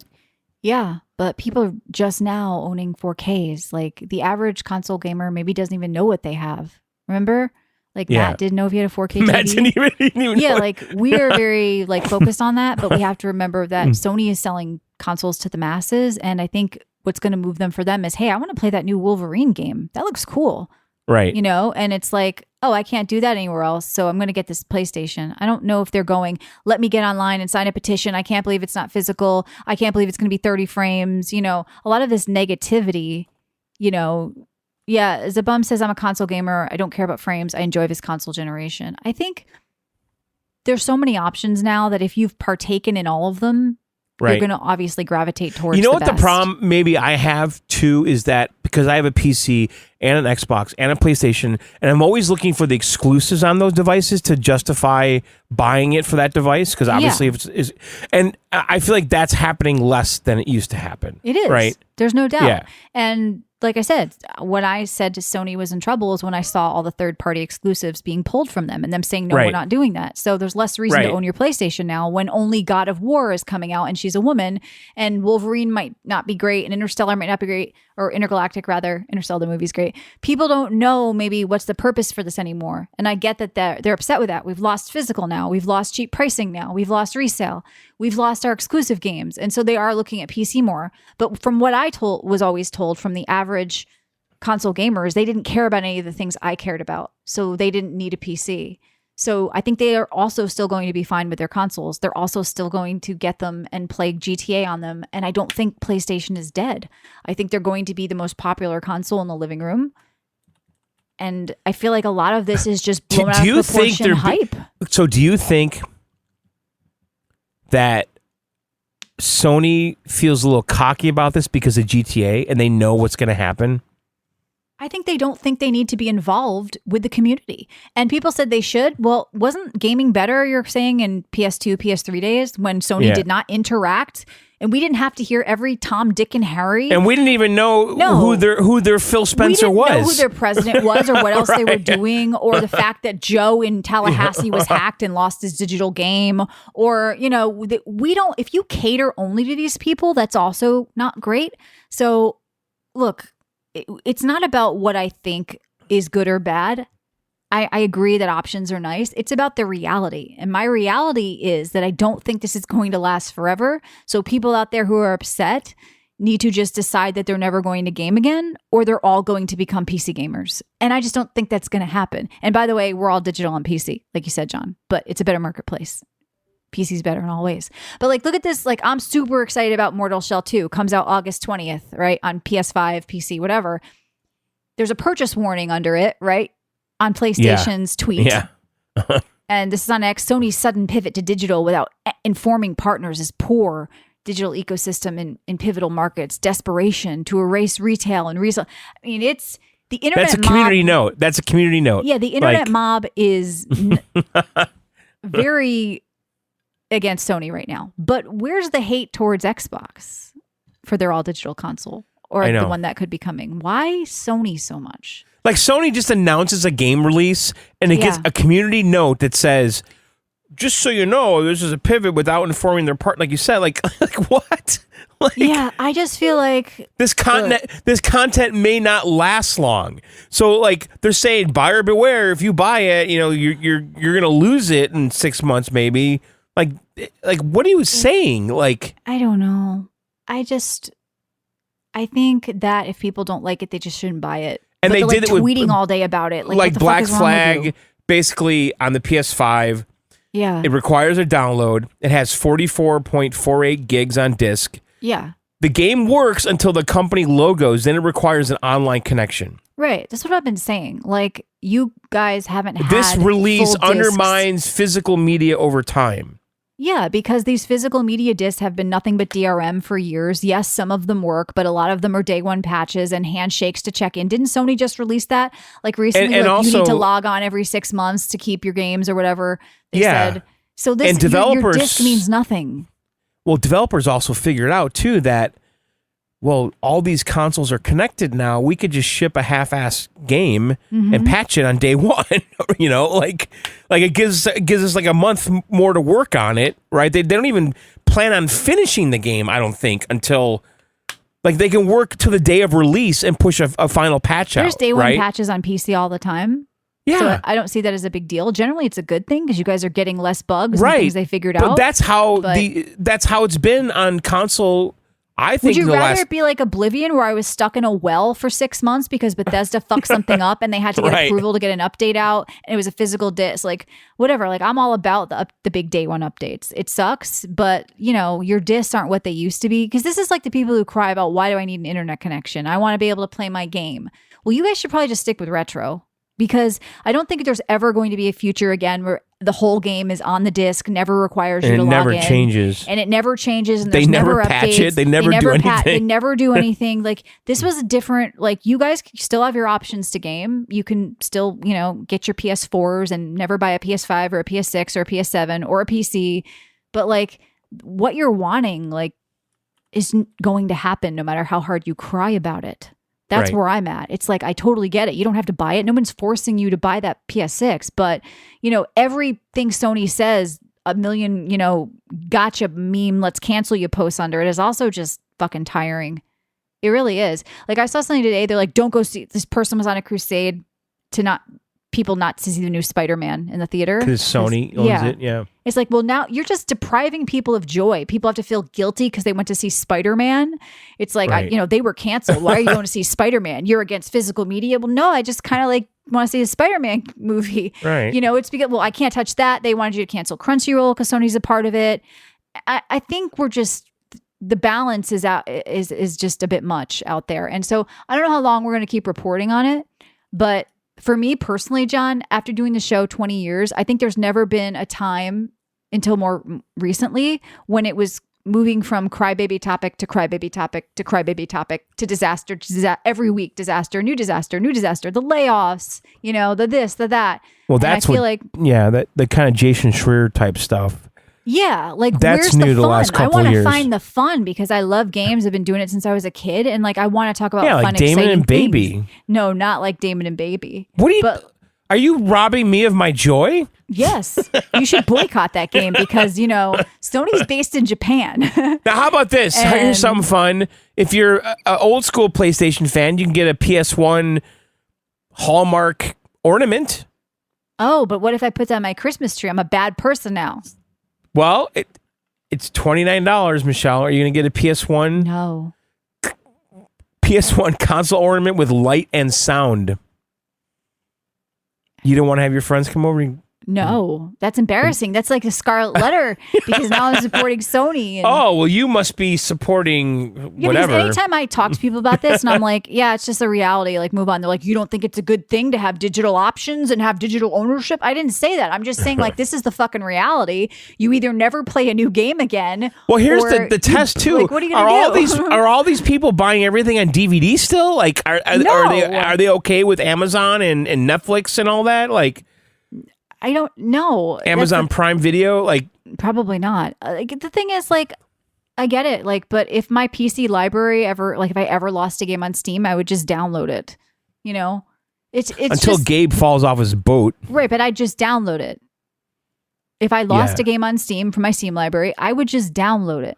Yeah, but people are just now owning 4Ks. Like the average console gamer maybe doesn't even know what they have. Remember? Like Matt didn't know if he had a 4K TV. Matt didn't even know. Like we are very like focused on that, but we have to remember that Sony is selling consoles to the masses, and I think what's going to move them for them is, hey, I want to play that new Wolverine game. That looks cool. Right. You know, and it's like, oh, I can't do that anywhere else, so I'm going to get this PlayStation. I don't know if they're going, let me get online and sign a petition. I can't believe it's not physical. I can't believe it's going to be 30 frames. You know, a lot of this negativity, you know, yeah, Zabum says, I'm a console gamer. I don't care about frames. I enjoy this console generation. I think there's so many options now that if you've partaken in all of them, you're going to obviously gravitate towards the best. The problem maybe I have too is that because I have a PC and an Xbox and a PlayStation, and I'm always looking for the exclusives on those devices to justify buying it for that device, because obviously if it's and I feel like that's happening less than it used to happen. It is. Right? There's no doubt. Yeah. And like I said, when I said to Sony was in trouble is when I saw all the third-party exclusives being pulled from them and them saying, no, we're not doing that. So there's less reason to own your PlayStation now when only God of War is coming out and she's a woman, and Wolverine might not be great and Interstellar might not be great, or Intergalactic rather. Interstellar, the movie's great. People don't know maybe what's the purpose for this anymore. And I get that they're upset with that. We've lost physical now. We've lost cheap pricing now. We've lost resale. We've lost our exclusive games. And so they are looking at PC more. But from what I was always told from the average console gamers, they didn't care about any of the things I cared about. So they didn't need a PC. So I think they are also still going to be fine with their consoles. They're also still going to get them and play GTA on them. And I don't think PlayStation is dead. I think they're going to be the most popular console in the living room. And I feel like a lot of this is just blown out of proportion hype. So do you think that Sony feels a little cocky about this because of GTA and they know what's going to happen? I think they don't think they need to be involved with the community. And people said they should. Well, wasn't gaming better, you're saying, in PS2, PS3 days when Sony did not interact? And we didn't have to hear every Tom, Dick, and Harry. And we didn't even know who their Phil Spencer was. We didn't know who their president was or what else they were doing, or the fact that Joe in Tallahassee was hacked and lost his digital game. Or, we don't, if you cater only to these people, that's also not great. So, look, it's not about what I think is good or bad. I agree that options are nice. It's about the reality. And my reality is that I don't think this is going to last forever. So people out there who are upset need to just decide that they're never going to game again, or they're all going to become PC gamers. And I just don't think that's going to happen. And by the way, we're all digital on PC, like you said, John, but it's a better marketplace. PC's better in all ways. But look at this. I'm super excited about Mortal Shell 2. Comes out August 20th, right? On PS5, PC, whatever. There's a purchase warning under it, right? On PlayStation's tweet. Yeah. And this is on X. Sony's sudden pivot to digital without informing partners is poor digital ecosystem in pivotal markets. Desperation to erase retail and resale. I mean, it's the internet. That's a community note. That's a community note. Yeah, the internet mob is very against Sony right now. But where's the hate towards Xbox for their all digital console, or the one that could be coming? Why Sony so much? Sony just announces a game release and it gets a community note that says, just so you know, this is a pivot without informing their part. Like you said, like what? I just feel like this content may not last long. So they're saying buyer beware. If you buy it, you're gonna lose it in 6 months, maybe. Like what are you saying? I don't know. I think that if people don't like it, they just shouldn't buy it. And they did it with tweeting all day about it. Like Black Flag, basically on the PS5. Yeah. It requires a download. It has 44.48 gigs on disk. Yeah. The game works until the company logos, then it requires an online connection. Right. That's what I've been saying. You guys haven't had this release full undermines discs. Physical media over time. Yeah, because these physical media discs have been nothing but DRM for years. Yes, some of them work, but a lot of them are day one patches and handshakes to check in. Didn't Sony just release that? Recently, and also, you need to log on every 6 months to keep your games or whatever they said. So this and developers, your disc means nothing. Well, developers also figured out too that, all these consoles are connected now. We could just ship a half-ass game and patch it on day one. It gives us a month more to work on it, right? They don't even plan on finishing the game, I don't think, until they can work to the day of release and push a final patch out. There's day one patches on PC all the time. Yeah. So I don't see that as a big deal. Generally, it's a good thing because you guys are getting less bugs and things they figured out. But that's how it's been on console. I think would you rather it be like Oblivion, where I was stuck in a well for 6 months because Bethesda fucked something up and they had to get approval to get an update out, and it was a physical disc? Whatever. I'm all about the big day one updates. It sucks, but your discs aren't what they used to be. Because this is like the people who cry about, why do I need an internet connection? I want to be able to play my game. Well, you guys should probably just stick with retro. Because I don't think there's ever going to be a future again where the whole game is on the disc, never requires you to log in. And it never changes. And it never changes. And they there's never updates. Patch it. They never do anything. They never do anything. This was a different, you guys still have your options to game. You can still, get your PS4s and never buy a PS5 or a PS6 or a PS7 or a PC. But what you're wanting, isn't going to happen no matter how hard you cry about it. That's where I'm at. It's I totally get it. You don't have to buy it. No one's forcing you to buy that PS6. But, everything Sony says, a million, gotcha meme, let's cancel you posts under it is also just fucking tiring. It really is. I saw something today. They're don't go see, this person was on a crusade to people not to see the new Spider-Man in the theater. Because Sony owns it, yeah. It's now you're just depriving people of joy. People have to feel guilty because they went to see Spider-Man. It's they were canceled. Why are you going to see Spider-Man? You're against physical media? Well, no, I just kind of want to see a Spider-Man movie. Right. It's because, I can't touch that. They wanted you to cancel Crunchyroll because Sony's a part of it. I think we're just, the balance is just a bit much out there. And so I don't know how long we're going to keep reporting on it, but for me personally, John, after doing the show 20 years, I think there's never been a time until more recently when it was moving from crybaby topic to crybaby topic to crybaby topic to disaster to every week, disaster, new disaster, the layoffs, the this, the that. Well, that's the kind of Jason Schreier type stuff. Yeah, like that's where's new the fun? The last couple I want to years. find the fun because I love games. I've been doing it since I was a kid, and like I want to talk about fun, like Damon exciting and Baby. things. No, not like Damon and Baby. What are you? Are you robbing me of my joy? Yes, you should boycott that game because Sony's based in Japan. Now, how about this? Here's something fun. If you're an old school PlayStation fan, you can get a PS1 Hallmark ornament. Oh, but what if I put that on my Christmas tree? I'm a bad person now. Well, it's $29, Michelle. Are you going to get a PS1? No. PS1 console ornament with light and sound. You don't want to have your friends come over? No, that's embarrassing. That's like a scarlet letter because now I'm supporting Sony. Oh, well, you must be supporting whatever. Because anytime I talk to people about this and I'm like, yeah, it's just a reality, like move on. They're like, you don't think it's a good thing to have digital options and have digital ownership? I didn't say that. I'm just saying like, this is the fucking reality. You either never play a new game again. Well, here's the test too. Like, what are you going to do? Are all these people buying everything on DVD still? Like, are they okay with Amazon and Netflix and all that? Like, I don't know. Amazon Prime Video, like probably not. The thing is, like, I get it. Like, but if my PC library if I ever lost a game on Steam, I would just download it. It's until Gabe falls off his boat, right? But I just download it. If I lost a game on Steam from my Steam library, I would just download it,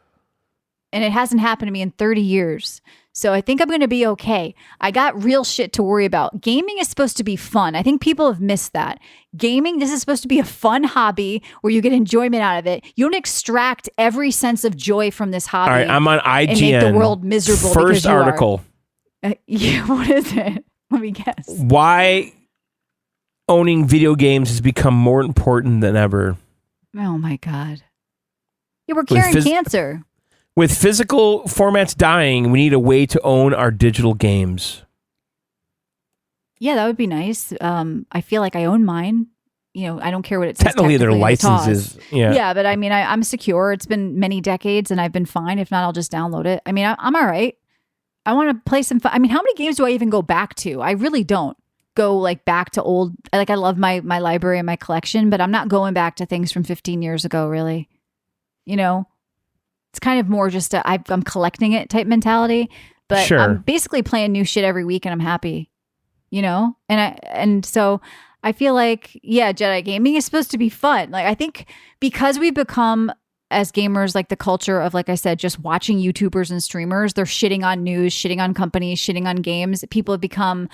and it hasn't happened to me in 30 years. So I think I'm going to be okay. I got real shit to worry about. Gaming is supposed to be fun. I think people have missed that. Gaming, this is supposed to be a fun hobby where you get enjoyment out of it. You don't extract every sense of joy from this hobby. All right, I'm on IGN. And make the world miserable. First article. Yeah, what is it? Let me guess. Why owning video games has become more important than ever. Oh my God. Yeah, we're curing cancer. With physical formats dying, we need a way to own our digital games. Yeah, that would be nice. I feel like I own mine. I don't care what it says. Technically their licenses. Yeah, but I mean, I'm secure. It's been many decades and I've been fine. If not, I'll just download it. I mean, I'm all right. I want to play some fun. I mean, how many games do I even go back to? I really don't go like back to old. Like I love my library and my collection, but I'm not going back to things from 15 years ago, really. It's kind of more just I'm collecting it type mentality, but sure. I'm basically playing new shit every week and I'm happy, and so I feel like, yeah, Jedi gaming is supposed to be fun. Like, I think because we've become as gamers, like the culture of, like I said, just watching YouTubers and streamers, they're shitting on news, shitting on companies, shitting on games. People have become,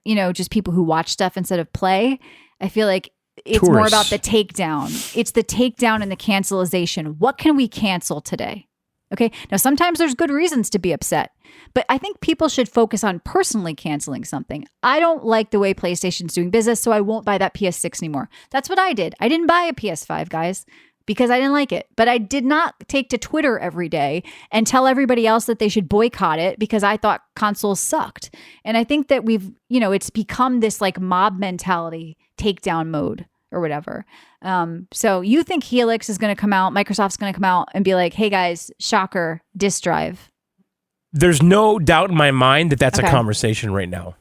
just people who watch stuff instead of play. I feel like it's more about the takedown. It's the takedown and the cancelization. What can we cancel today? Okay. Now, sometimes there's good reasons to be upset, but I think people should focus on personally canceling something. I don't like the way PlayStation's doing business, so I won't buy that PS6 anymore. That's what I did. I didn't buy a PS5, guys, because I didn't like it, but I did not take to Twitter every day and tell everybody else that they should boycott it because I thought consoles sucked. And I think that it's become this like mob mentality, takedown mode or whatever. So you think Helix is going to come out, Microsoft's going to come out and be like, hey guys, shocker, disk drive. There's no doubt in my mind that that's a conversation right now.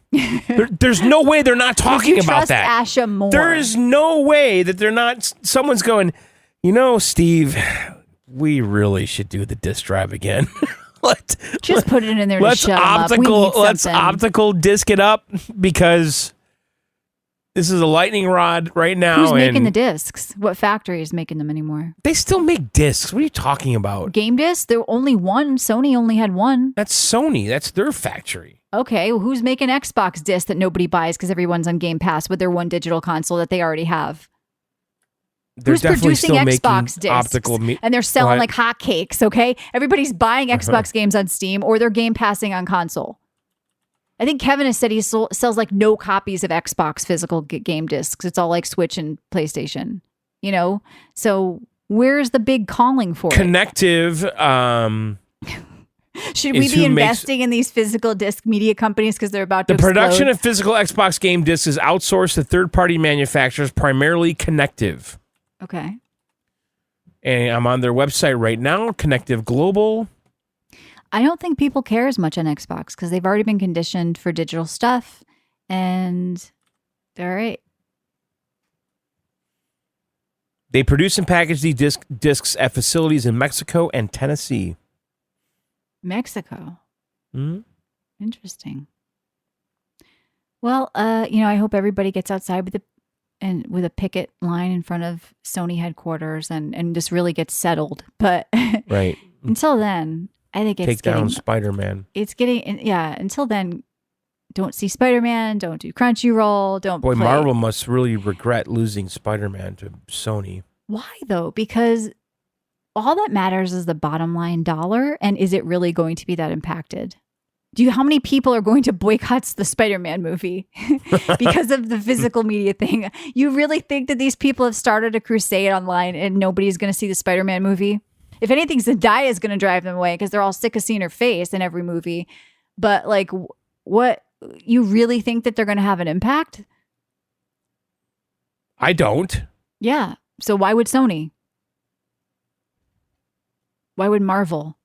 There's no way they're not talking about that. Asha more. There is no way that they're not, someone's going, Steve, we really should do the disk drive again. Just put it in there to shut let's optical disk it up because this is a lightning rod right now. Who's making the discs? What factory is making them anymore? They still make discs. What are you talking about? Game discs? There only one. Sony only had one. That's Sony. That's their factory. Okay, well, who's making Xbox discs that nobody buys because everyone's on Game Pass with their one digital console that they already have? Who's producing Xbox discs? And they're selling like hotcakes, okay? Everybody's buying Xbox games on Steam or they're Game Passing on console. I think Kevin has said he sells like no copies of Xbox physical game discs. It's all like Switch and PlayStation, So where's the big calling for Connective, should we be investing in these physical disc media companies because they're about to explode? The production of physical Xbox game discs is outsourced to third-party manufacturers, primarily Connective. Okay. And I'm on their website right now, Connective Global. I don't think people care as much on Xbox because they've already been conditioned for digital stuff, and they're all right. They produce and package these discs at facilities in Mexico and Tennessee. Mexico. Mm-hmm. Interesting. Well, I hope everybody gets outside with a picket line in front of Sony headquarters and just really gets settled. But right. Until then, I think take down Spider-Man. It's getting until then, don't see Spider-Man. Don't do Crunchyroll. Don't. Boy, play. Marvel must really regret losing Spider-Man to Sony. Why though? Because all that matters is the bottom line dollar, and is it really going to be that impacted? How many people are going to boycott the Spider-Man movie because of the physical media thing? You really think that these people have started a crusade online and nobody's going to see the Spider-Man movie? If anything, Zendaya is going to drive them away because they're all sick of seeing her face in every movie. But what? You really think that they're going to have an impact? I don't. Yeah. So why would Sony? Why would Marvel?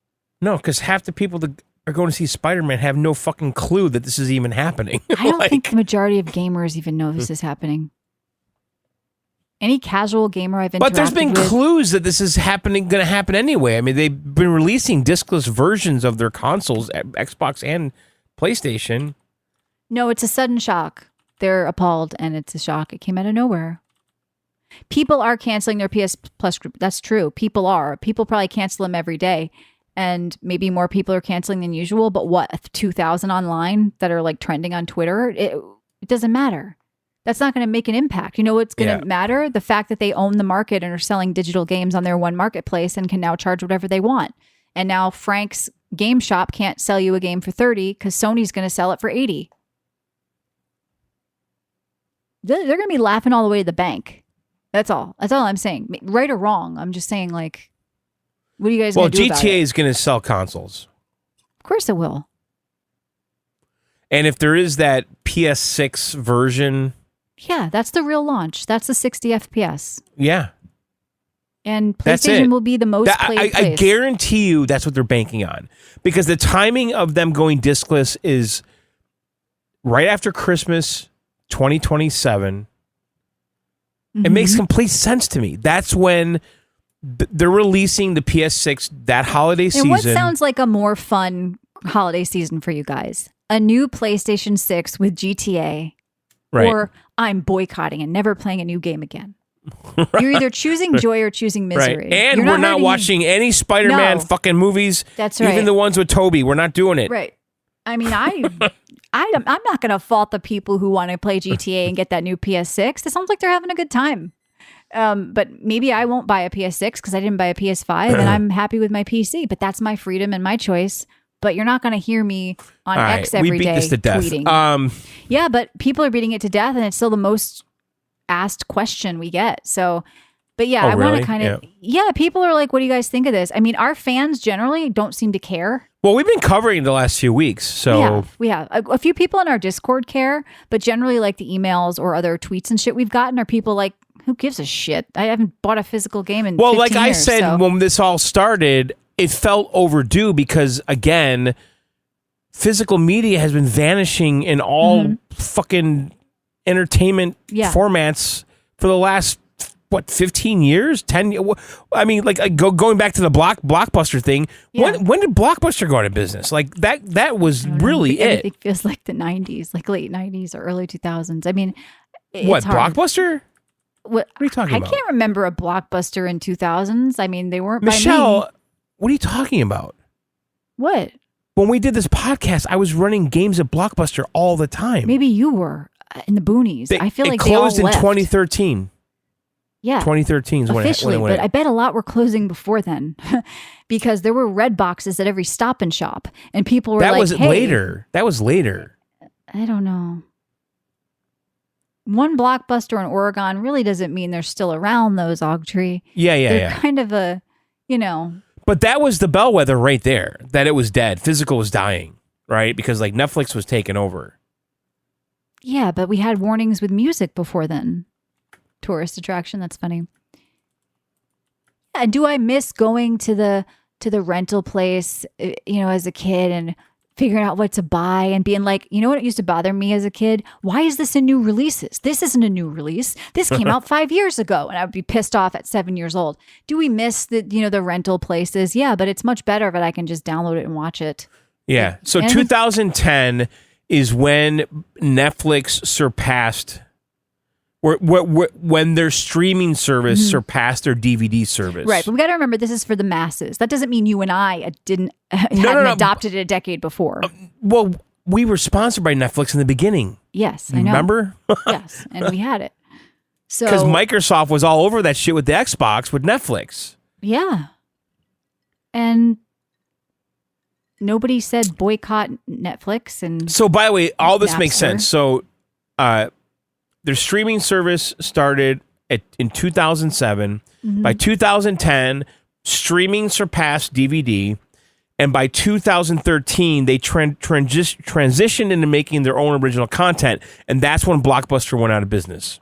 No, because half the people that are going to see Spider-Man have no fucking clue that this is even happening. I don't think the majority of gamers even know this is happening. Any casual gamer I've interacted with. But there's been clues that this is going to happen anyway. I mean, they've been releasing discless versions of their consoles, Xbox and PlayStation. No, it's a sudden shock. They're appalled, and it's a shock. It came out of nowhere. People are canceling their PS Plus group. That's true. People are. People probably cancel them every day. And maybe more people are canceling than usual. But what, 2,000 online that are trending on Twitter? It doesn't matter. That's not going to make an impact. You know what's going to matter? The fact that they own the market and are selling digital games on their one marketplace and can now charge whatever they want. And now Frank's Game Shop can't sell you a game for 30 because Sony's going to sell it for 80. They're going to be laughing all the way to the bank. That's all I'm saying. Right or wrong. I'm just saying, what are you guys going to do about it? Well, GTA is going to sell consoles. Of course it will. And if there is that PS6 version... Yeah, that's the real launch. That's the 60 FPS. Yeah. And PlayStation will be the most played place. I guarantee you that's what they're banking on. Because the timing of them going discless is right after Christmas 2027. It makes complete sense to me. That's when they're releasing the PS6 that holiday season. And what sounds like a more fun holiday season for you guys? A new PlayStation 6 with GTA. Right. Or I'm boycotting and never playing a new game again. Right. You're either choosing joy or choosing misery. Right. And we're not watching any Spider-Man fucking movies. That's right. Even the ones with Toby. We're not doing it. Right. I mean, I'm not going to fault the people who want to play GTA and get that new PS6. It sounds like they're having a good time. But maybe I won't buy a PS6 because I didn't buy a PS5 and I'm happy with my PC. But that's my freedom and my choice. But you're not going to hear me on X every day we beat this to death. tweeting. Yeah, but people are beating it to death, and it's still the most asked question we get. So, but yeah, I want to kind of, people are like, what do you guys think of this? I mean, our fans generally don't seem to care. Well, we've been covering the last few weeks, so. We have. A few people in our Discord care, but generally the emails or other tweets and shit we've gotten are people who gives a shit? I haven't bought a physical game in 15 years. I said, when this all started, it felt overdue because, again, physical media has been vanishing in all fucking entertainment formats for the last, 15 years? 10 years? I mean, going back to the Blockbuster thing, when did Blockbuster go out of business? That was really it. It feels like the 90s, late 90s or early 2000s. I mean, what, Blockbuster? What are you talking about? I can't remember a Blockbuster in 2000s. I mean, they weren't Michelle, by me. What are you talking about? What? When we did this podcast, I was running games at Blockbuster all the time. Maybe you were in the boonies. I feel like they all closed in 2013. Yeah. 2013 is officially, when it but I bet a lot were closing before then because there were red boxes at every Stop and Shop and people were later. That was later. I don't know. One Blockbuster in Oregon really doesn't mean they're still around, those Ogtree. They're kind of a, But that was the bellwether right there, that it was dead. Physical was dying, right? Because Netflix was taking over. Yeah, but we had warnings with music before then. Tourist attraction, that's funny. And do I miss going to the rental place, as a kid and figuring out what to buy and being like, you know what used to bother me as a kid? Why is this in new releases? This isn't a new release. This came out 5 years ago. And I would be pissed off at 7 years old. Do we miss the rental places? Yeah, but it's much better if I can just download it and watch it. Yeah. So 2010 is when Netflix surpassed, when their streaming service surpassed their DVD service. Right. But we got to remember, this is for the masses. That doesn't mean you and I hadn't adopted it a decade before. Well, we were sponsored by Netflix in the beginning. Yes, I know. Remember? Yes, and we had it. So because Microsoft was all over that shit with the Xbox with Netflix. Yeah. And nobody said boycott Netflix. And so, by the way, all this Napster. makes sense. So, their streaming service started in 2007. Mm-hmm. By 2010, streaming surpassed DVD. And by 2013, they transitioned into making their own original content. And that's when Blockbuster went out of business.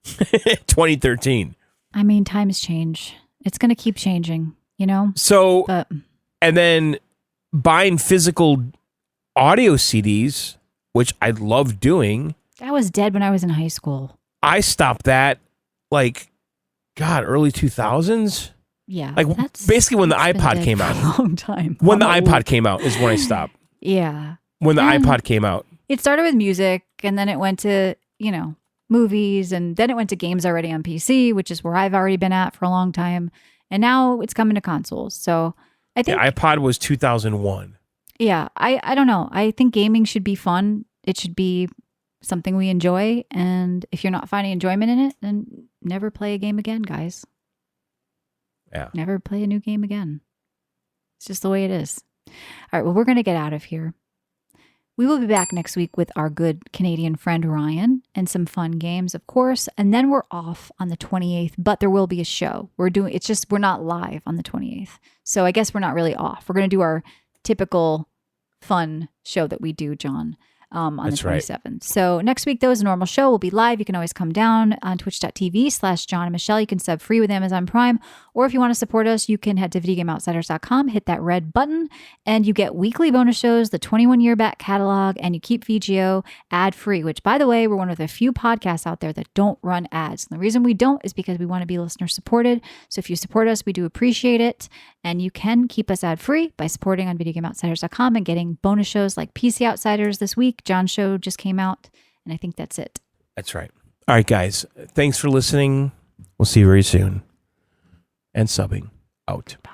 2013. I mean, times change. It's going to keep changing, So, But and then buying physical audio CDs, which I love doing. that was dead when I was in high school. I stopped that early 2000s. Yeah. Like basically when the iPod came out. A long time. When the iPod came out is when I stopped. Yeah. When the iPod came out. It started with music, and then it went to, movies, and then it went to games already on PC, which is where I've already been at for a long time. And now it's coming to consoles. So I think the iPod was 2001. Yeah, I don't know. I think gaming should be fun. It should be something we enjoy. And if you're not finding enjoyment in it, then never play a game again, guys. Yeah. Never play a new game again. It's just the way it is. All right, well, we're going to get out of here. We will be back next week with our good Canadian friend Ryan and some fun games, of course. And then we're off on the 28th, but there will be a show. We're not live on the 28th. So I guess we're not really off. We're going to do our typical fun show that we do, John, on That's the 27th. Right. So next week, though, is a normal show. We'll be live. You can always come down on twitch.tv/John and Michelle. You can sub free with Amazon Prime. Or if you want to support us, you can head to videogameoutsiders.com, hit that red button, and you get weekly bonus shows, the 21-year back catalog, and you keep VGO ad-free, which, by the way, we're one of the few podcasts out there that don't run ads. And the reason we don't is because we want to be listener-supported. So if you support us, we do appreciate it. And you can keep us ad-free by supporting on videogameoutsiders.com and getting bonus shows like PC Outsiders this week. John's show just came out, and I think that's it. That's right. All right, guys. Thanks for listening. We'll see you very soon. And subbing out. Bye.